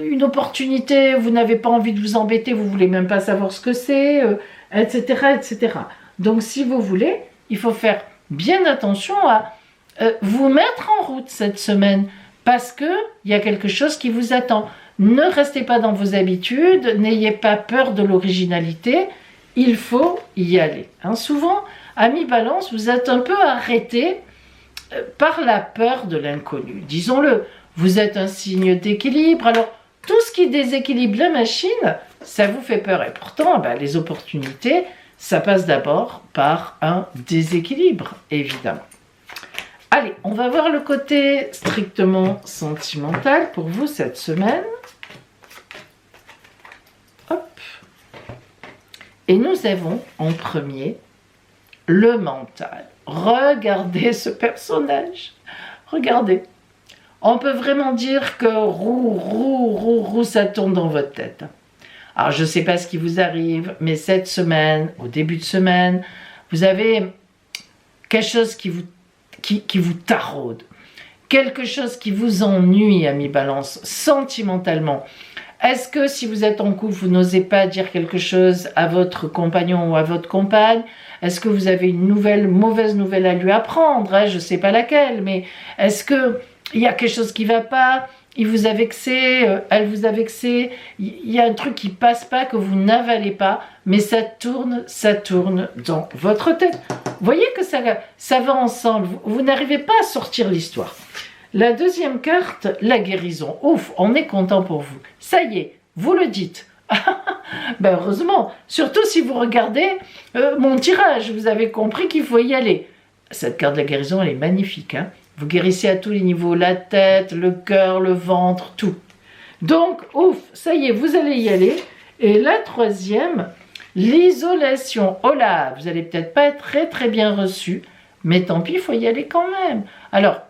une opportunité, vous n'avez pas envie de vous embêter, vous ne voulez même pas savoir ce que c'est, etc., etc. Donc, si vous voulez, il faut faire bien attention à vous mettre en route cette semaine, parce qu'il y a quelque chose qui vous attend. Ne restez pas dans vos habitudes, n'ayez pas peur de l'originalité, il faut y aller. Hein, souvent, amis Balance, vous êtes un peu arrêtés par la peur de l'inconnu. Disons-le, vous êtes un signe d'équilibre, alors tout ce qui déséquilibre la machine, ça vous fait peur. Et pourtant, les opportunités, ça passe d'abord par un déséquilibre, évidemment. Allez, on va voir le côté strictement sentimental pour vous cette semaine. Hop. Et nous avons en premier le mental. Regardez ce personnage. Regardez. On peut vraiment dire que roue, ça tourne dans votre tête. Alors, je ne sais pas ce qui vous arrive, mais cette semaine, au début de semaine, vous avez quelque chose qui vous taraude. Quelque chose qui vous ennuie, ami Balance, sentimentalement. Est-ce que si vous êtes en couple, vous n'osez pas dire quelque chose à votre compagnon ou à votre compagne? Est-ce que vous avez une mauvaise nouvelle à lui apprendre, hein? Je ne sais pas laquelle, mais est-ce qu'il y a quelque chose qui ne va pas? Il vous a vexé, elle vous a vexé, il y a un truc qui ne passe pas, que vous n'avalez pas, mais ça tourne dans votre tête. Vous voyez que ça va ensemble, vous n'arrivez pas à sortir l'histoire. La deuxième carte, la guérison. Ouf, on est content pour vous. Ça y est, vous le dites. Heureusement, surtout si vous regardez mon tirage, vous avez compris qu'il faut y aller. Cette carte de la guérison, elle est magnifique. Hein. Vous guérissez à tous les niveaux, la tête, le cœur, le ventre, tout. Donc, ouf, ça y est, vous allez y aller. Et la troisième, l'isolation. Oh là, vous allez peut-être pas être très très bien reçu, mais tant pis, il faut y aller quand même. Alors,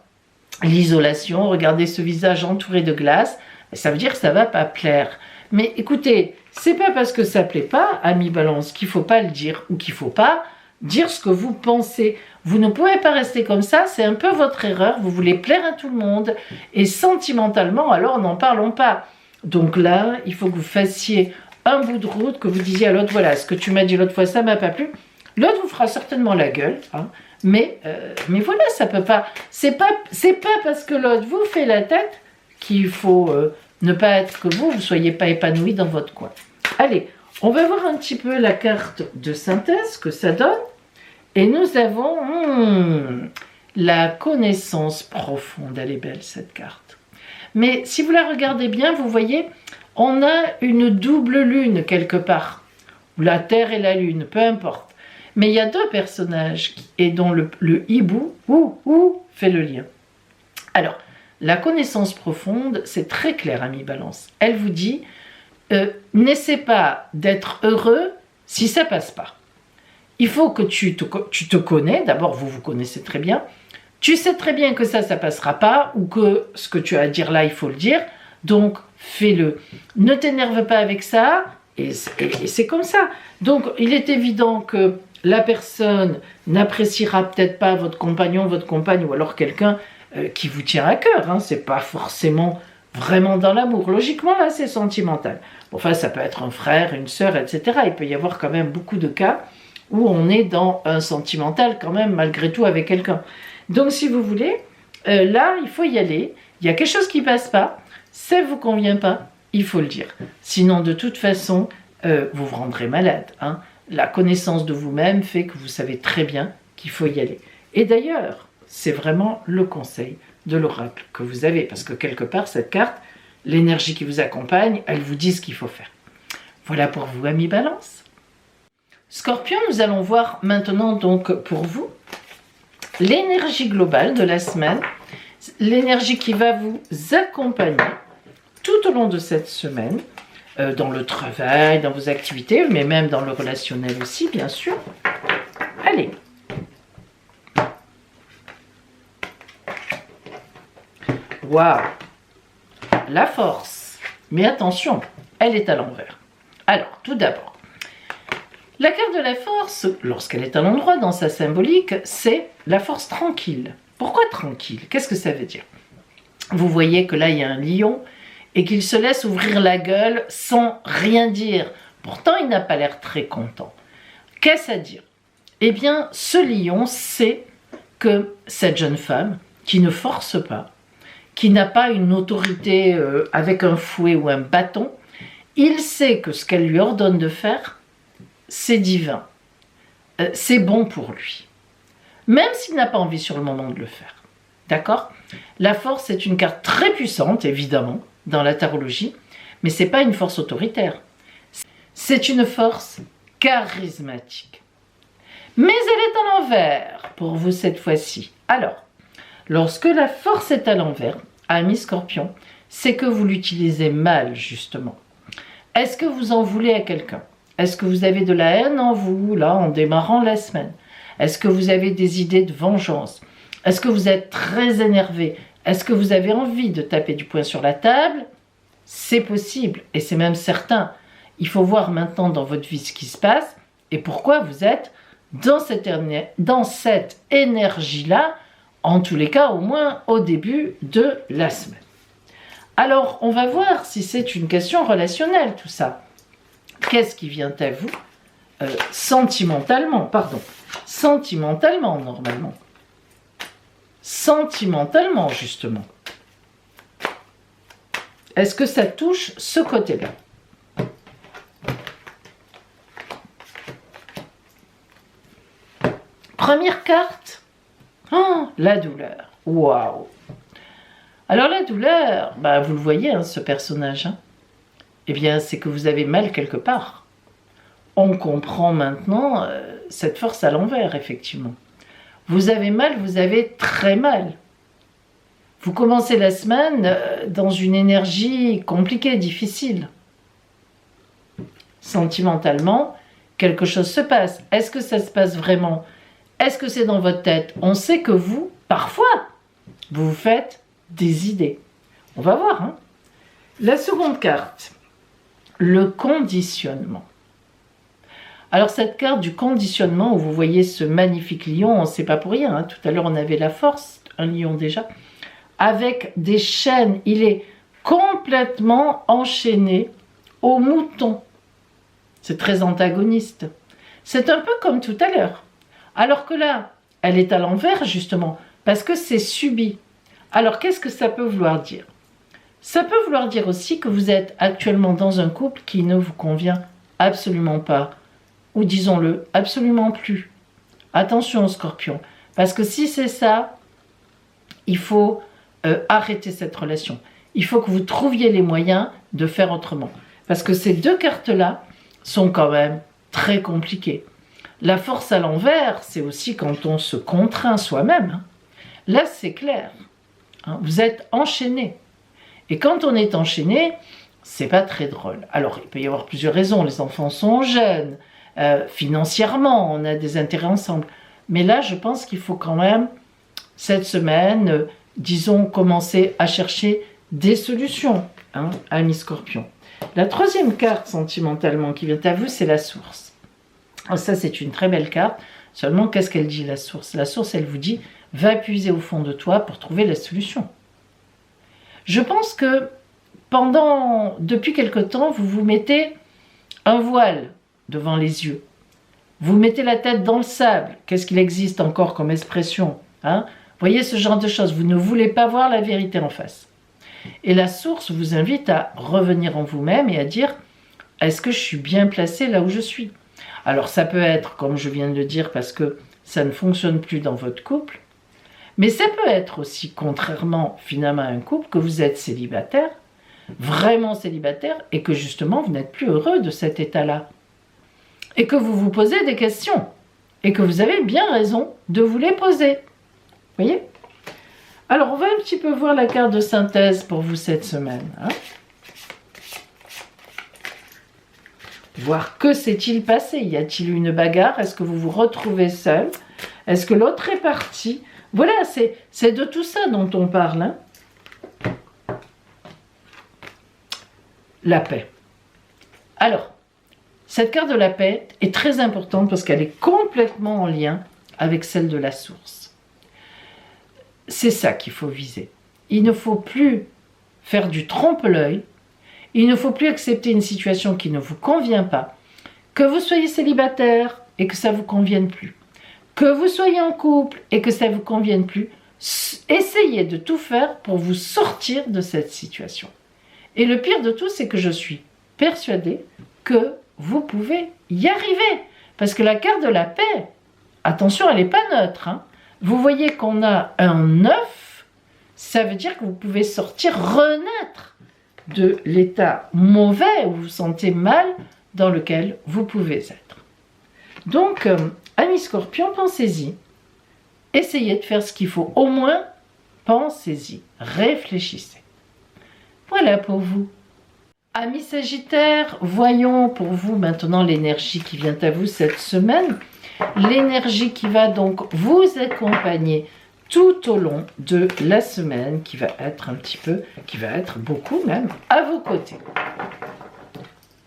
l'isolation, regardez ce visage entouré de glace, ça veut dire que ça va pas plaire. Mais écoutez, c'est pas parce que ça plaît pas, ami Balance, qu'il faut pas le dire ou qu'il faut pas dire ce que vous pensez. Vous ne pouvez pas rester comme ça, c'est un peu votre erreur, vous voulez plaire à tout le monde. Et sentimentalement, alors n'en parlons pas. Donc là, il faut que vous fassiez un bout de route, que vous disiez à l'autre, voilà, ce que tu m'as dit l'autre fois, ça m'a pas plu. L'autre vous fera certainement la gueule, hein, mais voilà, ça peut pas. C'est pas parce que l'autre vous fait la tête qu'il faut ne pas être que vous soyez pas épanoui dans votre coin. Allez, on va voir un petit peu la carte de synthèse que ça donne. Et nous avons la connaissance profonde. Elle est belle cette carte. Mais si vous la regardez bien, vous voyez, on a une double lune quelque part. La Terre et la Lune, peu importe. Mais il y a deux personnages et dont le hibou fait le lien. Alors, la connaissance profonde, c'est très clair, ami Balance. Elle vous dit, n'essaie pas d'être heureux si ça passe pas. Il faut que tu te connais, d'abord vous connaissez très bien, tu sais très bien que ça passera pas, ou que ce que tu as à dire là, il faut le dire, donc fais-le. Ne t'énerve pas avec ça, et c'est comme ça. Donc il est évident que la personne n'appréciera peut-être pas votre compagnon, votre compagne, ou alors quelqu'un qui vous tient à cœur, hein. C'est pas forcément vraiment dans l'amour, logiquement là c'est sentimental. Enfin ça peut être un frère, une sœur, etc. Il peut y avoir quand même beaucoup de cas où on est dans un sentimental quand même malgré tout avec quelqu'un. Donc si vous voulez, là il faut y aller, il y a quelque chose qui passe pas, ça ne vous convient pas, il faut le dire. Sinon de toute façon, vous vous rendrez malade. Hein. La connaissance de vous-même fait que vous savez très bien qu'il faut y aller. Et d'ailleurs, c'est vraiment le conseil de l'oracle que vous avez, parce que quelque part cette carte, l'énergie qui vous accompagne, elle vous dit ce qu'il faut faire. Voilà pour vous, amis Balance. Scorpion, nous allons voir maintenant donc pour vous l'énergie globale de la semaine, l'énergie qui va vous accompagner tout au long de cette semaine, dans le travail, dans vos activités, mais même dans le relationnel aussi, bien sûr. Allez. Waouh! La force. Mais attention, elle est à l'envers. Alors, tout d'abord, la carte de la force, lorsqu'elle est à l'endroit dans sa symbolique, c'est la force tranquille. Pourquoi tranquille? Qu'est-ce que ça veut dire? Vous voyez que là, il y a un lion et qu'il se laisse ouvrir la gueule sans rien dire. Pourtant, il n'a pas l'air très content. Qu'est-ce à dire? Eh bien, ce lion sait que cette jeune femme, qui ne force pas, qui n'a pas une autorité avec un fouet ou un bâton, il sait que ce qu'elle lui ordonne de faire, c'est divin, c'est bon pour lui, même s'il n'a pas envie sur le moment de le faire. D'accord? La force est une carte très puissante, évidemment, dans la tarologie, mais ce n'est pas une force autoritaire. C'est une force charismatique. Mais elle est à l'envers pour vous cette fois-ci. Alors, lorsque la force est à l'envers, ami Scorpion, c'est que vous l'utilisez mal, justement. Est-ce que vous en voulez à quelqu'un? Est-ce que vous avez de la haine en vous, là, en démarrant la semaine? Est-ce que vous avez des idées de vengeance? Est-ce que vous êtes très énervé? Est-ce que vous avez envie de taper du poing sur la table? C'est possible, et c'est même certain. Il faut voir maintenant dans votre vie ce qui se passe, et pourquoi vous êtes dans cette énergie-là, en tous les cas, au moins au début de la semaine. Alors, on va voir si c'est une question relationnelle, tout ça. Qu'est-ce qui vient à vous sentimentalement, normalement. Sentimentalement, justement. Est-ce que ça touche ce côté-là? Première carte. Oh, la douleur. Waouh. Alors la douleur, bah, vous le voyez, hein, ce personnage, hein, eh bien, c'est que vous avez mal quelque part. On comprend maintenant cette force à l'envers, effectivement. Vous avez mal, vous avez très mal. Vous commencez la semaine dans une énergie compliquée, difficile. Sentimentalement, quelque chose se passe. Est-ce que ça se passe vraiment? Est-ce que c'est dans votre tête? On sait que vous, parfois, vous vous faites des idées. On va voir. Hein. La seconde carte, le conditionnement. Alors cette carte du conditionnement, où vous voyez ce magnifique lion, c'est pas pour rien. Hein. Tout à l'heure, on avait la force, un lion déjà, avec des chaînes. Il est complètement enchaîné au mouton. C'est très antagoniste. C'est un peu comme tout à l'heure. Alors que là, elle est à l'envers, justement, parce que c'est subi. Alors, qu'est-ce que ça peut vouloir dire? Ça peut vouloir dire aussi que vous êtes actuellement dans un couple qui ne vous convient absolument pas. Ou disons-le, absolument plus. Attention, Scorpion. Parce que si c'est ça, il faut arrêter cette relation. Il faut que vous trouviez les moyens de faire autrement. Parce que ces deux cartes-là sont quand même très compliquées. La force à l'envers, c'est aussi quand on se contraint soi-même. Là, c'est clair. Vous êtes enchaîné. Et quand on est enchaîné, c'est pas très drôle. Alors, il peut y avoir plusieurs raisons. Les enfants sont jeunes. Financièrement, on a des intérêts ensemble. Mais là, je pense qu'il faut quand même, cette semaine, disons, commencer à chercher des solutions, amis Scorpion. La troisième carte sentimentalement qui vient à vous, c'est la source. Alors ça, c'est une très belle carte. Seulement, qu'est-ce qu'elle dit, la source? La source, elle vous dit, va puiser au fond de toi pour trouver la solution. Je pense que depuis quelque temps, vous vous mettez un voile devant les yeux. Vous mettez la tête dans le sable. Qu'est-ce qu'il existe encore comme expression? Vous voyez ce genre de choses. Vous ne voulez pas voir la vérité en face. Et la source vous invite à revenir en vous-même et à dire, est-ce que je suis bien placé là où je suis? Alors ça peut être, comme je viens de le dire, parce que ça ne fonctionne plus dans votre couple, mais ça peut être aussi, contrairement finalement à un couple, que vous êtes célibataire, vraiment célibataire, et que justement vous n'êtes plus heureux de cet état-là. Et que vous vous posez des questions, et que vous avez bien raison de vous les poser. Vous voyez? Alors on va un petit peu voir la carte de synthèse pour vous cette semaine. Voir que s'est-il passé? Y a-t-il eu une bagarre? Est-ce que vous vous retrouvez seul? Est-ce que l'autre est parti? Voilà, c'est de tout ça dont on parle. La paix. Alors, cette carte de la paix est très importante parce qu'elle est complètement en lien avec celle de la source. C'est ça qu'il faut viser. Il ne faut plus faire du trompe-l'œil. Il ne faut plus accepter une situation qui ne vous convient pas. Que vous soyez célibataire et que ça ne vous convienne plus. Que vous soyez en couple et que ça ne vous convienne plus. Essayez de tout faire pour vous sortir de cette situation. Et le pire de tout, c'est que je suis persuadée que vous pouvez y arriver. Parce que la carte de la paix, attention, elle n'est pas neutre. Vous voyez qu'on a un 9, ça veut dire que vous pouvez sortir, renaître de l'état mauvais où vous vous sentez mal dans lequel vous pouvez être. Donc, amis Scorpion, pensez-y. Essayez de faire ce qu'il faut. Au moins, pensez-y. Réfléchissez. Voilà pour vous. Amis Sagittaire, voyons pour vous maintenant l'énergie qui vient à vous cette semaine. L'énergie qui va donc vous accompagner tout au long de la semaine, qui va être un petit peu, qui va être beaucoup même, à vos côtés.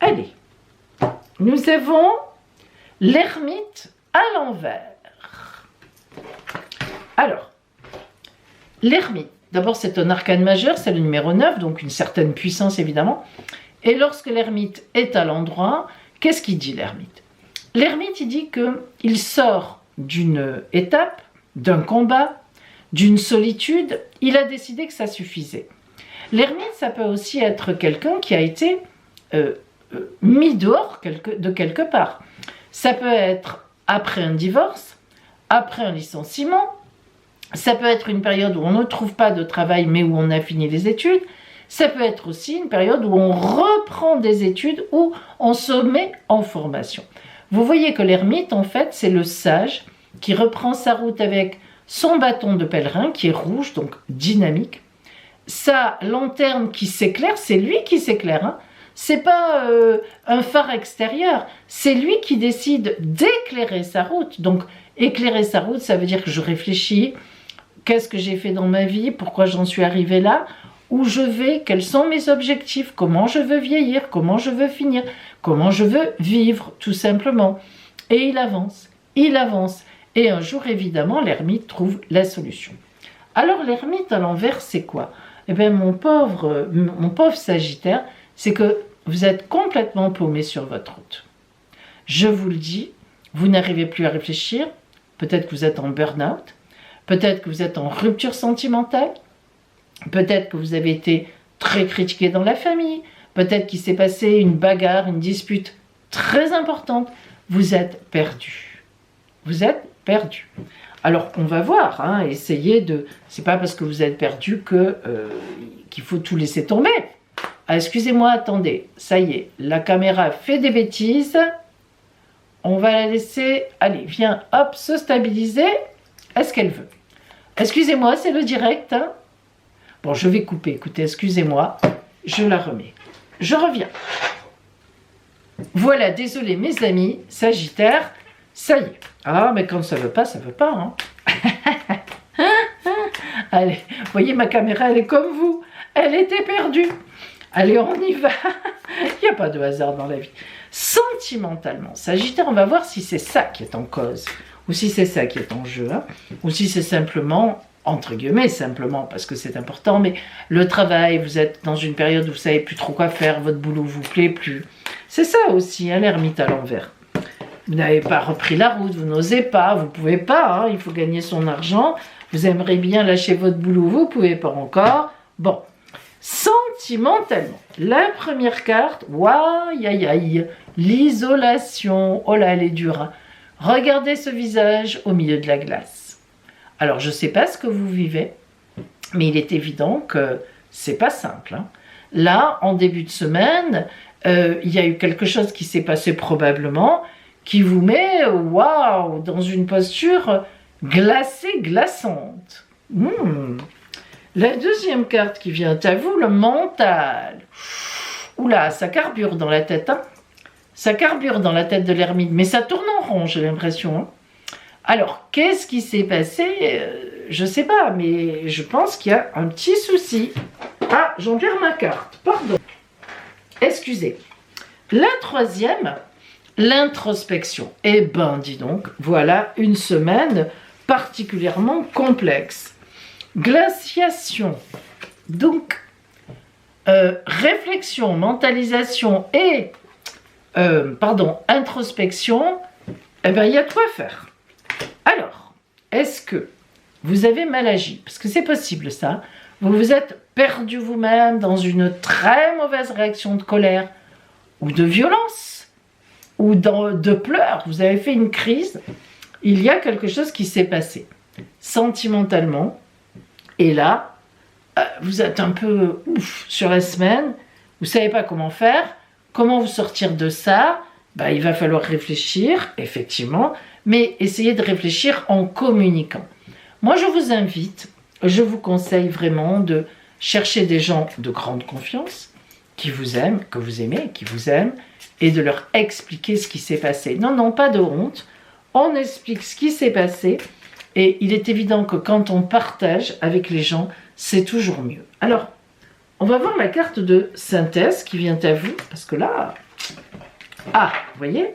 Allez, nous avons l'ermite à l'envers. Alors, l'ermite, d'abord c'est un arcane majeur, c'est le numéro 9, donc une certaine puissance évidemment. Et lorsque l'ermite est à l'endroit, qu'est-ce qu'il dit l'ermite? L'ermite, il dit qu'il sort d'une étape, d'un combat, d'une solitude, il a décidé que ça suffisait. L'ermite, ça peut aussi être quelqu'un qui a été mis dehors de quelque part. Ça peut être après un divorce, après un licenciement, ça peut être une période où on ne trouve pas de travail mais où on a fini les études, ça peut être aussi une période où on reprend des études, où on se met en formation. Vous voyez que l'ermite, en fait, c'est le sage qui reprend sa route avec son bâton de pèlerin qui est rouge, donc dynamique, sa lanterne qui s'éclaire, c'est lui qui s'éclaire, hein. C'est pas un phare extérieur, c'est lui qui décide d'éclairer sa route. Donc éclairer sa route, ça veut dire que je réfléchis, qu'est-ce que j'ai fait dans ma vie, pourquoi j'en suis arrivée là, où je vais, quels sont mes objectifs, comment je veux vieillir, comment je veux finir, comment je veux vivre, tout simplement. Et il avance, et un jour évidemment l'ermite trouve la solution. Alors l'ermite à l'envers, c'est quoi? Eh bien mon pauvre Sagittaire, c'est que vous êtes complètement paumé sur votre route. Je vous le dis, vous n'arrivez plus à réfléchir, peut-être que vous êtes en burn-out, peut-être que vous êtes en rupture sentimentale, peut-être que vous avez été très critiqué dans la famille, peut-être qu'il s'est passé une bagarre, une dispute très importante. Vous êtes perdu. Vous êtes perdu. Alors on va voir, hein, essayez de... C'est pas parce que vous êtes perdu qu'il faut tout laisser tomber. Ah, excusez-moi, attendez, ça y est, la caméra fait des bêtises. On va la laisser, allez, viens, hop, se stabiliser. Est-ce qu'elle veut? Excusez-moi, c'est le direct. Hein. Bon, je vais couper, écoutez, excusez-moi, je la remets. Je reviens. Voilà, désolé mes amis, Sagittaire, ça y est. Ah, mais quand ça veut pas, ça veut pas. Hein. Allez, vous voyez, ma caméra, elle est comme vous. Elle était perdue. Allez, on y va. Il n'y a pas de hasard dans la vie. Sentimentalement, Sagittaire, on va voir si c'est ça qui est en cause. Ou si c'est ça qui est en jeu. Hein. Ou si c'est simplement, entre guillemets, simplement, parce que c'est important, mais le travail, vous êtes dans une période où vous ne savez plus trop quoi faire, votre boulot ne vous plaît plus. C'est ça aussi, hein, l'ermite à l'envers. Vous n'avez pas repris la route, vous n'osez pas, vous ne pouvez pas, hein, il faut gagner son argent. Vous aimeriez bien lâcher votre boulot, vous ne pouvez pas encore. Bon. Sentimentalement, la première carte, waouh, aïe aïe, l'isolation, oh là, elle est dure. Hein. Regardez ce visage au milieu de la glace. Alors, je ne sais pas ce que vous vivez, mais il est évident que c'est pas simple. Hein. Là, en début de semaine, il y a eu quelque chose qui s'est passé probablement, qui vous met, waouh, dans une posture glacée, glaçante. La deuxième carte qui vient à vous, le mental. Oula, ça carbure dans la tête. Hein. Ça carbure dans la tête de l'ermite, mais ça tourne en rond, j'ai l'impression. Hein. Alors, qu'est-ce qui s'est passé? Je ne sais pas, mais je pense qu'il y a un petit souci. Ah, j'en perds ma carte, pardon. Excusez. La troisième, l'introspection. Eh ben, dis donc, voilà une semaine particulièrement complexe. Glaciation, donc réflexion, mentalisation et introspection, eh ben, il y a de quoi faire. Alors, est-ce que vous avez mal agi? Parce que c'est possible ça. Vous vous êtes perdu vous-même dans une très mauvaise réaction de colère ou de violence ou de pleurs. Vous avez fait une crise. Il y a quelque chose qui s'est passé sentimentalement. Et là, vous êtes un peu ouf sur la semaine, vous ne savez pas comment faire, comment vous sortir de ça, bah, il va falloir réfléchir, effectivement, mais essayez de réfléchir en communiquant. Moi, je vous invite, je vous conseille vraiment de chercher des gens de grande confiance, qui vous aiment, que vous aimez, qui vous aiment, et de leur expliquer ce qui s'est passé. Non, non, pas de honte, on explique ce qui s'est passé. Et il est évident que quand on partage avec les gens, c'est toujours mieux. Alors, on va voir la carte de synthèse qui vient à vous. Parce que là... Ah, vous voyez?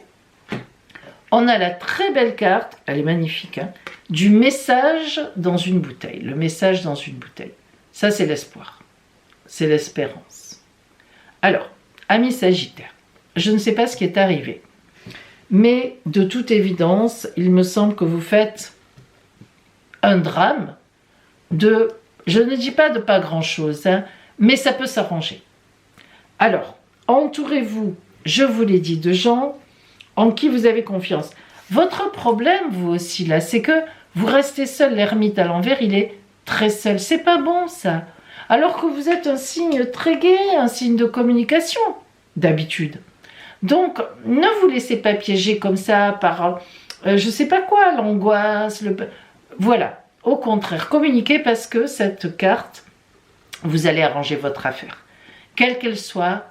On a la très belle carte, elle est magnifique, hein, du message dans une bouteille. Le message dans une bouteille. Ça, c'est l'espoir. C'est l'espérance. Alors, amis Sagittaire, je ne sais pas ce qui est arrivé. Mais de toute évidence, il me semble que vous faites... un drame de, je ne dis pas de pas grand-chose, hein, mais ça peut s'arranger. Alors, entourez-vous, je vous l'ai dit, de gens en qui vous avez confiance. Votre problème, vous aussi, là, c'est que vous restez seul. L'ermite à l'envers, il est très seul. C'est pas bon, ça. Alors que vous êtes un signe très gai, un signe de communication, d'habitude. Donc, ne vous laissez pas piéger comme ça par, je sais pas quoi, l'angoisse, Voilà, au contraire, communiquez parce que cette carte, vous allez arranger votre affaire. Quelle qu'elle soit,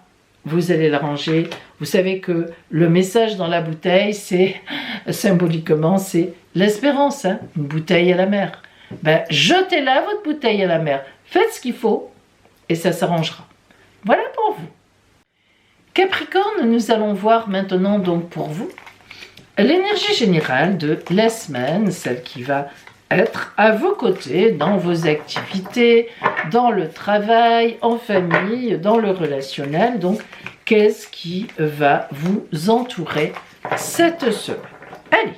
vous allez l'arranger. Vous savez que le message dans la bouteille, c'est, symboliquement, c'est l'espérance, hein, une bouteille à la mer. Ben, jetez-la, votre bouteille à la mer. Faites ce qu'il faut et ça s'arrangera. Voilà pour vous. Capricorne, nous allons voir maintenant donc pour vous l'énergie générale de la semaine, celle qui va être à vos côtés dans vos activités, dans le travail, en famille, dans le relationnel. Donc, qu'est-ce qui va vous entourer cette semaine? Allez.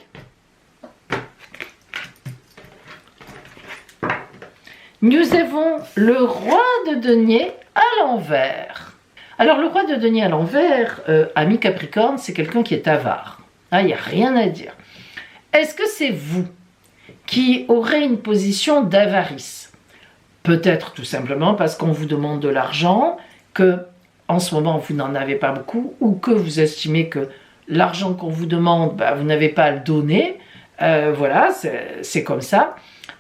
Nous avons le roi de denier à l'envers. Alors, le roi de denier à l'envers, ami Capricorne, c'est quelqu'un qui est avare. Il n'y a rien à dire. Est-ce que c'est vous qui aurez une position d'avarice? Peut-être tout simplement parce qu'on vous demande de l'argent, que en ce moment vous n'en avez pas beaucoup, ou que vous estimez que l'argent qu'on vous demande, vous n'avez pas à le donner. Voilà, c'est comme ça.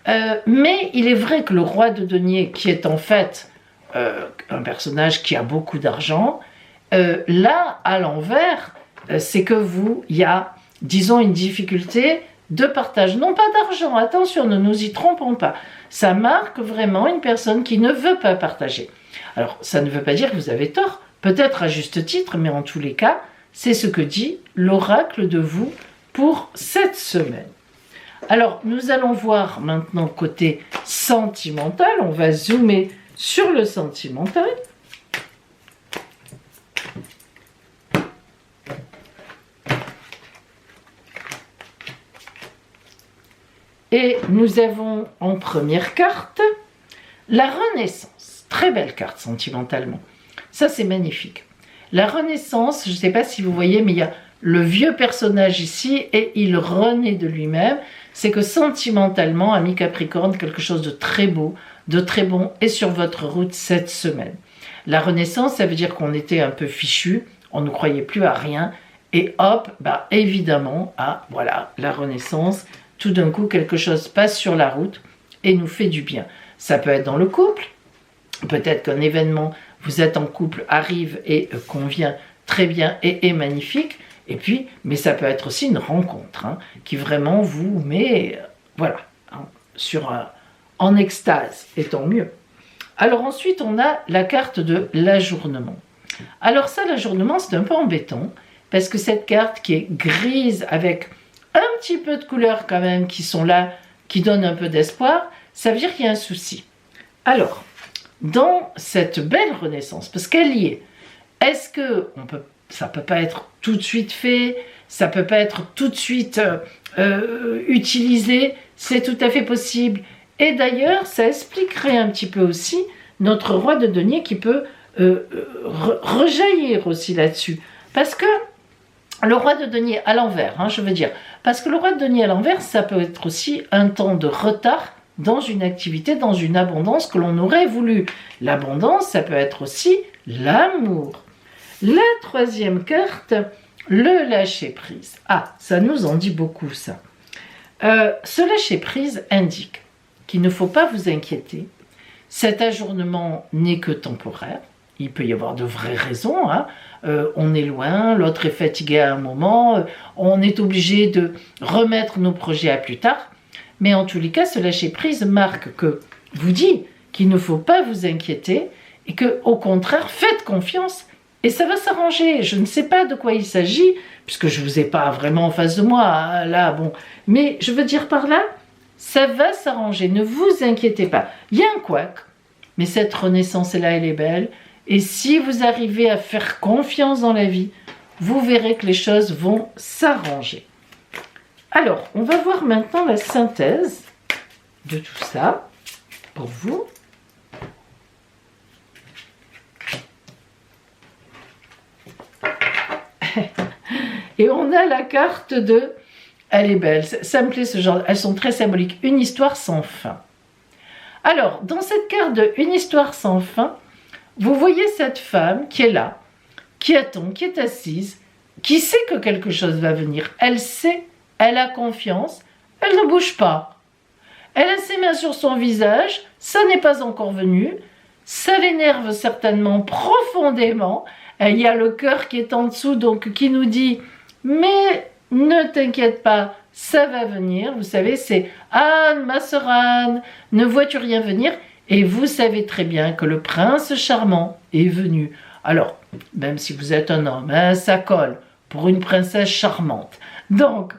Mais il est vrai que le roi de denier, qui est en fait un personnage qui a beaucoup d'argent, là, à l'envers, c'est que il y a, disons, une difficulté de partage. Non pas d'argent, attention, ne nous y trompons pas. Ça marque vraiment une personne qui ne veut pas partager. Alors, ça ne veut pas dire que vous avez tort, peut-être à juste titre, mais en tous les cas, c'est ce que dit l'oracle de vous pour cette semaine. Alors, nous allons voir maintenant côté sentimental. On va zoomer sur le sentimental. Et nous avons en première carte la Renaissance. Très belle carte sentimentalement. Ça, c'est magnifique. La Renaissance, je ne sais pas si vous voyez, mais il y a le vieux personnage ici et il renaît de lui-même. C'est que sentimentalement, ami Capricorne, quelque chose de très beau, de très bon est sur votre route cette semaine. La Renaissance, ça veut dire qu'on était un peu fichu, on ne croyait plus à rien. Et hop, évidemment, voilà, la Renaissance. Tout d'un coup, quelque chose passe sur la route et nous fait du bien. Ça peut être dans le couple, peut-être qu'un événement, vous êtes en couple, arrive et convient très bien et est magnifique. Et puis, mais ça peut être aussi une rencontre qui vraiment vous met, voilà, en extase, et tant mieux. Alors ensuite, on a la carte de l'ajournement. Alors ça, l'ajournement, c'est un peu embêtant, parce que cette carte qui est grise avec un petit peu de couleurs quand même qui sont là, qui donnent un peu d'espoir, ça veut dire qu'il y a un souci. Alors, dans cette belle renaissance, parce qu'elle y est, est-ce que ça peut pas être tout de suite fait, ça peut pas être tout de suite utilisé, c'est tout à fait possible. Et d'ailleurs, ça expliquerait un petit peu aussi notre roi de denier qui peut rejaillir aussi là-dessus. Parce que le roi de denier à l'envers, je veux dire, parce que le roi de denier à l'envers, ça peut être aussi un temps de retard dans une activité, dans une abondance que l'on aurait voulu. L'abondance, ça peut être aussi l'amour. La troisième carte, le lâcher-prise. Ça nous en dit beaucoup, ça. Ce lâcher-prise indique qu'il ne faut pas vous inquiéter. Cet ajournement n'est que temporaire. Il peut y avoir de vraies raisons. On est loin, l'autre est fatigué à un moment, on est obligé de remettre nos projets à plus tard. Mais en tous les cas, ce lâcher-prise marque que vous dit qu'il ne faut pas vous inquiéter et que, au contraire, faites confiance et ça va s'arranger. Je ne sais pas de quoi il s'agit, puisque je ne vous ai pas vraiment en face de moi, là, bon. Mais je veux dire par là, ça va s'arranger, ne vous inquiétez pas. Il y a un couac, mais cette renaissance est là, elle est belle. Et si vous arrivez à faire confiance dans la vie, vous verrez que les choses vont s'arranger. Alors, on va voir maintenant la synthèse de tout ça pour vous. Et on a la carte de... Elle est belle, ça me plaît ce genre, elles sont très symboliques. Une histoire sans fin. Alors, dans cette carte de Une histoire sans fin, vous voyez cette femme qui est là, qui attend, qui est assise, qui sait que quelque chose va venir. Elle sait, elle a confiance, elle ne bouge pas. Elle a ses mains sur son visage, ça n'est pas encore venu, ça l'énerve certainement profondément. Il y a le cœur qui est en dessous, donc qui nous dit « Mais ne t'inquiète pas, ça va venir. » Vous savez, c'est « Anne, ma sœur Anne, ne vois-tu rien venir ?» Et vous savez très bien que le prince charmant est venu. Alors, même si vous êtes un homme, hein, ça colle pour une princesse charmante. Donc,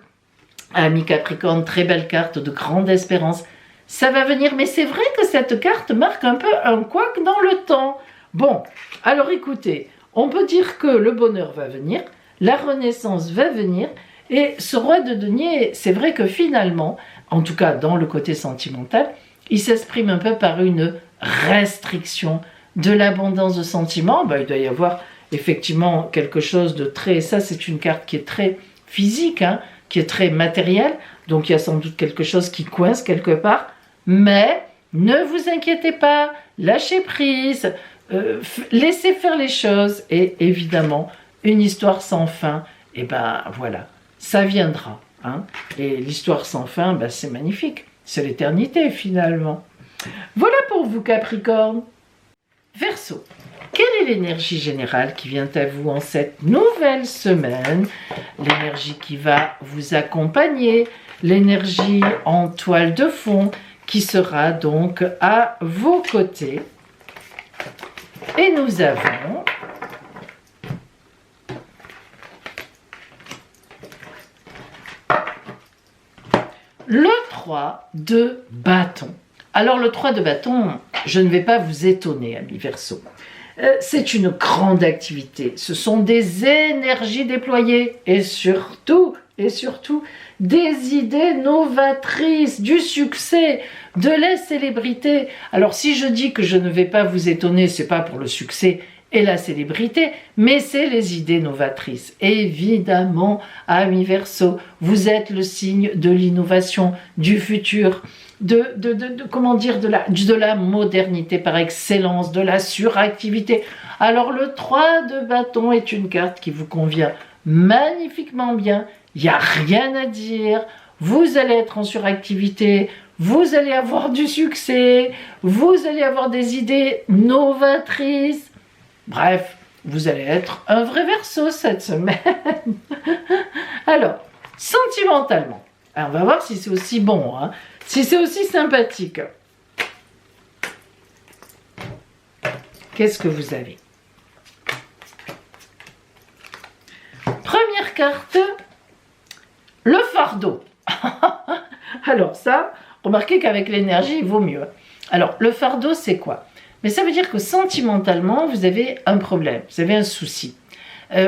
ami Capricorne, très belle carte de grande espérance. Ça va venir, mais c'est vrai que cette carte marque un peu un couac dans le temps. Bon, alors écoutez, on peut dire que le bonheur va venir, la renaissance va venir, et ce roi de denier, c'est vrai que finalement, en tout cas dans le côté sentimental, il s'exprime un peu par une restriction de l'abondance de sentiments. Il doit y avoir effectivement quelque chose de très... Ça, c'est une carte qui est très physique, hein, qui est très matérielle, donc il y a sans doute quelque chose qui coince quelque part, mais ne vous inquiétez pas, lâchez prise, laissez faire les choses, et évidemment, une histoire sans fin, et ben voilà, ça viendra. Hein. Et l'histoire sans fin, ben, c'est magnifique, c'est l'éternité finalement. Voilà pour vous Capricorne. Verseau, quelle est l'énergie générale qui vient à vous en cette nouvelle semaine? L'énergie qui va vous accompagner, l'énergie en toile de fond qui sera donc à vos côtés. Et nous avons le 3 de bâton. Alors le 3 de bâton, je ne vais pas vous étonner, amis Verseau. C'est une grande activité. Ce sont des énergies déployées et surtout, des idées novatrices, du succès, de la célébrité. Alors si je dis que je ne vais pas vous étonner, c'est pas pour le succès et la célébrité, mais c'est les idées novatrices. Évidemment, amis Verseau, vous êtes le signe de l'innovation, du futur, comment dire, de la modernité par excellence, de la suractivité. Alors le 3 de bâton est une carte qui vous convient magnifiquement bien, il n'y a rien à dire, vous allez être en suractivité, vous allez avoir du succès, vous allez avoir des idées novatrices, bref, vous allez être un vrai Verseau cette semaine. Alors, sentimentalement, on va voir si c'est aussi bon, hein, si c'est aussi sympathique. Qu'est-ce que vous avez? Première carte, le fardeau. Alors ça, remarquez qu'avec l'énergie, il vaut mieux. Alors, le fardeau, c'est quoi? Mais ça veut dire que sentimentalement, vous avez un problème, vous avez un souci.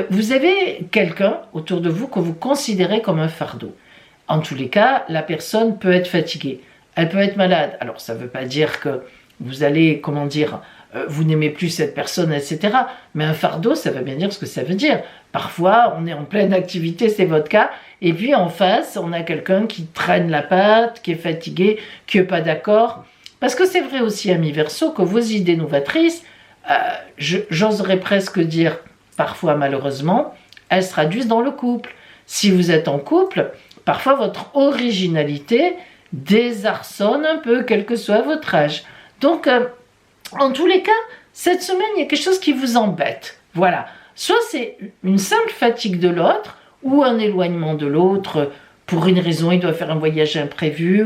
Vous avez quelqu'un autour de vous que vous considérez comme un fardeau. En tous les cas, la personne peut être fatiguée, elle peut être malade. Alors, ça ne veut pas dire que vous allez, comment dire, vous n'aimez plus cette personne, etc. Mais un fardeau, ça veut bien dire ce que ça veut dire. Parfois, on est en pleine activité, c'est votre cas, et puis en face, on a quelqu'un qui traîne la patte, qui est fatigué, qui n'est pas d'accord. Parce que c'est vrai aussi, amis Verseau, que vos idées novatrices, j'oserais presque dire, parfois malheureusement, elles se traduisent dans le couple. Si vous êtes en couple, parfois votre originalité désarçonne un peu, quel que soit votre âge. Donc, en tous les cas, cette semaine, il y a quelque chose qui vous embête. Voilà. Soit c'est une simple fatigue de l'autre, ou un éloignement de l'autre, pour une raison, il doit faire un voyage imprévu,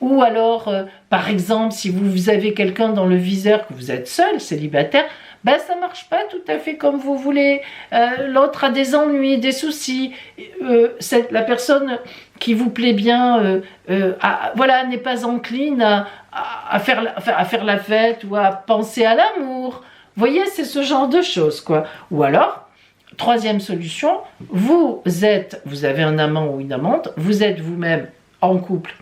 ou alors, par exemple, si vous avez quelqu'un dans le viseur, que vous êtes seul, célibataire, ben ça ne marche pas tout à fait comme vous voulez. L'autre a des ennuis, des soucis. La personne qui vous plaît bien voilà, n'est pas encline à faire la fête ou à penser à l'amour. Vous voyez, c'est ce genre de choses, quoi. Ou alors, troisième solution, vous avez un amant ou une amante, vous êtes vous-même en couple,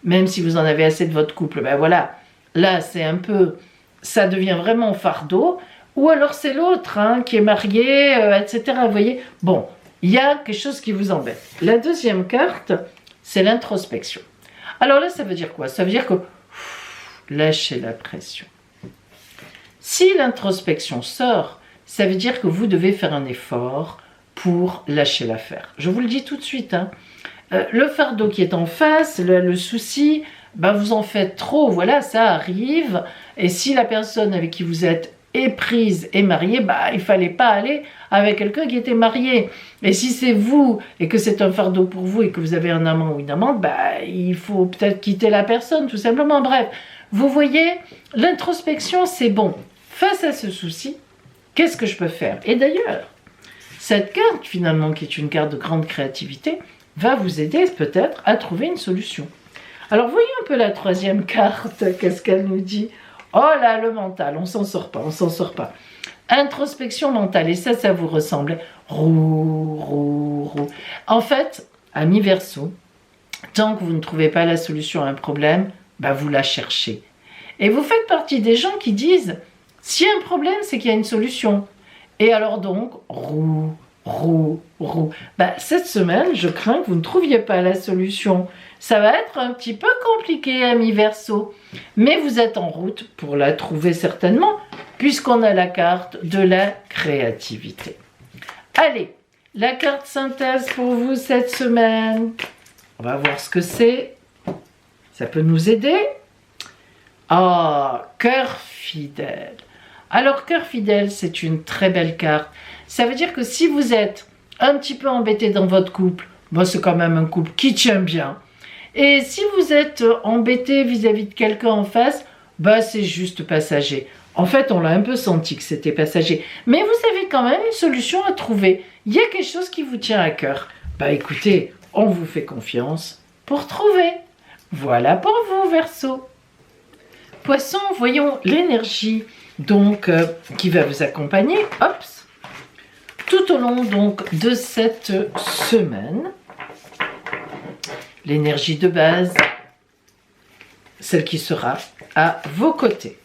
même si vous en avez assez de votre couple, ben voilà, là c'est un peu, ça devient vraiment fardeau, ou alors c'est l'autre hein, qui est marié, etc. Vous voyez, bon, il y a quelque chose qui vous embête. La deuxième carte, c'est l'introspection. Alors là, ça veut dire quoi? Ça veut dire que lâchez la pression. Si l'introspection sort, ça veut dire que vous devez faire un effort pour lâcher l'affaire. Je vous le dis tout de suite, hein. Le fardeau qui est en face, le souci, ben vous en faites trop, voilà, ça arrive. Et si la personne avec qui vous êtes éprise et mariée, bah, il fallait pas aller avec quelqu'un qui était marié. Et si c'est vous et que c'est un fardeau pour vous et que vous avez un amant ou une amante, bah, il faut peut-être quitter la personne, tout simplement. Bref, vous voyez, l'introspection, c'est bon. Face à ce souci, qu'est-ce que je peux faire? Et d'ailleurs, cette carte, finalement, qui est une carte de grande créativité, va vous aider peut-être à trouver une solution. Alors, voyez un peu la troisième carte, qu'est-ce qu'elle nous dit? Oh là, le mental, on s'en sort pas, on s'en sort pas. Introspection mentale, et ça vous ressemble. Roux. En fait, ami Verseau, tant que vous ne trouvez pas la solution à un problème, bah vous la cherchez. Et vous faites partie des gens qui disent, s'il y a un problème, c'est qu'il y a une solution. Et alors donc, roux. Bah, cette semaine, je crains que vous ne trouviez pas la solution. Ça va être un petit peu compliqué, ami Verseau. Mais vous êtes en route pour la trouver certainement, puisqu'on a la carte de la créativité. Allez, la carte synthèse pour vous cette semaine. On va voir ce que c'est. Ça peut nous aider. Ah, cœur fidèle. Alors, cœur fidèle, c'est une très belle carte. Ça veut dire que si vous êtes un petit peu embêté dans votre couple, bon, c'est quand même un couple qui tient bien. Et si vous êtes embêté vis-à-vis de quelqu'un en face, bah, c'est juste passager. En fait, on l'a un peu senti que c'était passager. Mais vous avez quand même une solution à trouver. Il y a quelque chose qui vous tient à cœur. Bah écoutez, on vous fait confiance pour trouver. Voilà pour vous, Verseau. Poisson, voyons l'énergie donc qui va vous accompagner, hops, tout au long donc de cette semaine. L'énergie de base, celle qui sera à vos côtés.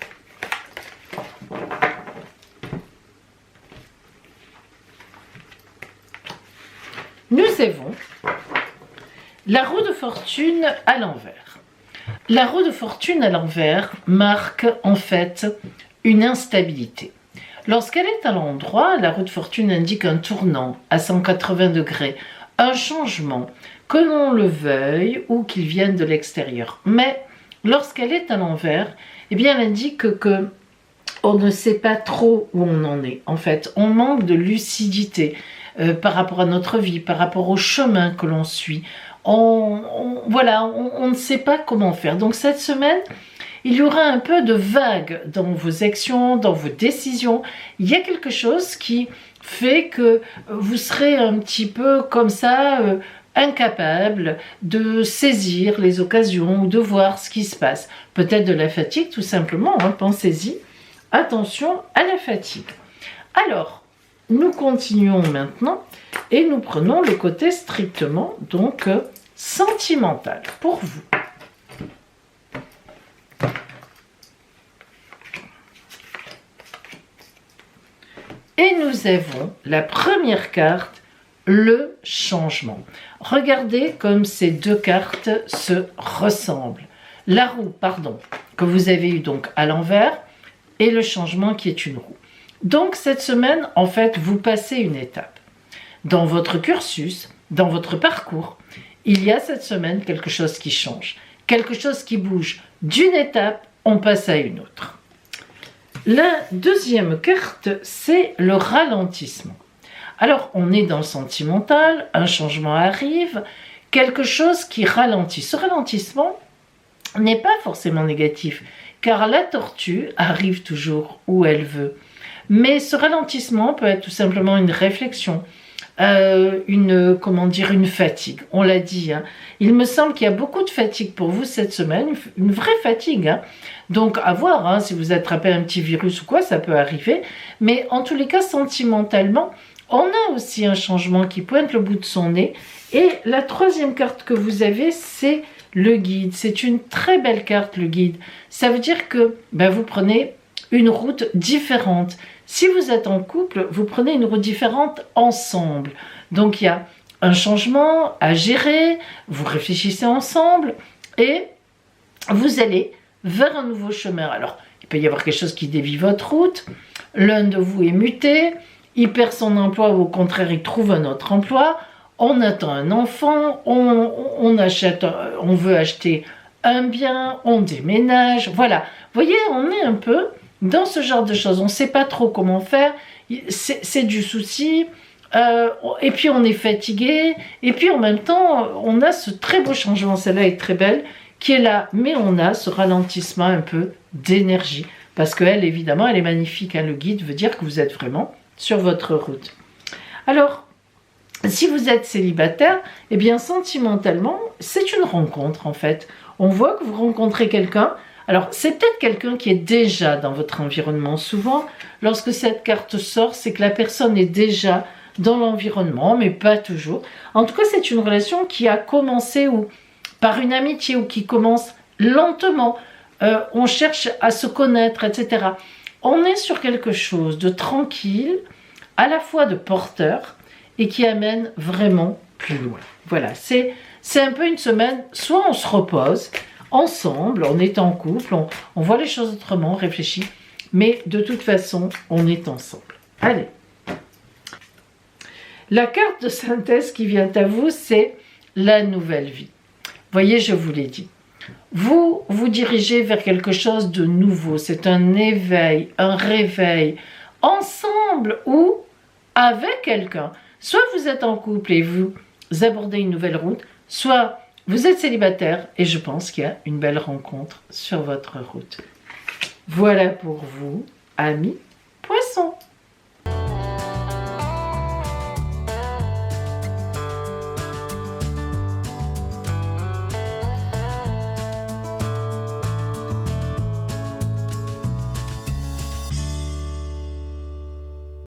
Nous avons la roue de fortune à l'envers. La roue de fortune à l'envers marque en fait une instabilité. Lorsqu'elle est à l'endroit, la roue de fortune indique un tournant à 180 degrés, un changement, que l'on le veuille ou qu'il vienne de l'extérieur. Mais lorsqu'elle est à l'envers, eh bien, elle indique que on ne sait pas trop où on en est. En fait, on manque de lucidité par rapport à notre vie, par rapport au chemin que l'on suit. On ne sait pas comment faire. Donc cette semaine, il y aura un peu de vague dans vos actions, dans vos décisions. Il y a quelque chose qui fait que vous serez un petit peu comme ça, incapable de saisir les occasions ou de voir ce qui se passe. Peut-être de la fatigue, tout simplement, hein, pensez-y. Attention à la fatigue. Alors, nous continuons maintenant et nous prenons le côté strictement donc sentimental pour vous. Et nous avons la première carte, le changement. Regardez comme ces deux cartes se ressemblent. La roue, que vous avez eue donc à l'envers, et le changement qui est une roue. Donc cette semaine, en fait, vous passez une étape. Dans votre cursus, dans votre parcours, il y a cette semaine quelque chose qui change, quelque chose qui bouge. D'une étape, on passe à une autre. La deuxième carte, c'est le ralentissement. Alors, on est dans le sentimental, un changement arrive, quelque chose qui ralentit. Ce ralentissement n'est pas forcément négatif, car la tortue arrive toujours où elle veut. Mais ce ralentissement peut être tout simplement une réflexion, une fatigue. On l'a dit, hein. Il me semble qu'il y a beaucoup de fatigue pour vous cette semaine, une vraie fatigue, hein. Donc à voir, hein, si vous attrapez un petit virus ou quoi, ça peut arriver. Mais en tous les cas, sentimentalement, on a aussi un changement qui pointe le bout de son nez. Et la troisième carte que vous avez, c'est le guide. C'est une très belle carte, le guide. Ça veut dire que vous prenez une route différente. Si vous êtes en couple, vous prenez une route différente ensemble. Donc il y a un changement à gérer, vous réfléchissez ensemble et vous allez vers un nouveau chemin. Alors, il peut y avoir quelque chose qui dévie votre route, l'un de vous est muté, il perd son emploi ou au contraire il trouve un autre emploi, on attend un enfant, on veut acheter un bien, on déménage, voilà. Vous voyez, on est un peu dans ce genre de choses, on ne sait pas trop comment faire, c'est du souci, et puis on est fatigué, et puis en même temps, on a ce très beau changement, celle-là est très belle, qui est là, mais on a ce ralentissement un peu d'énergie, parce qu'elle, évidemment, elle est magnifique, hein, le guide veut dire que vous êtes vraiment sur votre route. Alors, si vous êtes célibataire, eh bien sentimentalement, c'est une rencontre en fait. On voit que vous rencontrez quelqu'un. Alors, c'est peut-être quelqu'un qui est déjà dans votre environnement. Souvent, lorsque cette carte sort, c'est que la personne est déjà dans l'environnement, mais pas toujours. En tout cas, c'est une relation qui a commencé ou par une amitié ou qui commence lentement. On cherche à se connaître, etc. On est sur quelque chose de tranquille, à la fois de porteur, et qui amène vraiment plus loin. Voilà, c'est un peu une semaine, soit on se repose ensemble, on est en couple, on voit les choses autrement, on réfléchit, mais de toute façon, on est ensemble. Allez. La carte de synthèse qui vient à vous, c'est la nouvelle vie. Voyez, je vous l'ai dit. Vous vous dirigez vers quelque chose de nouveau, c'est un éveil, un réveil, ensemble ou avec quelqu'un. Soit vous êtes en couple et vous abordez une nouvelle route, soit vous êtes célibataire et je pense qu'il y a une belle rencontre sur votre route. Voilà pour vous, amis poissons.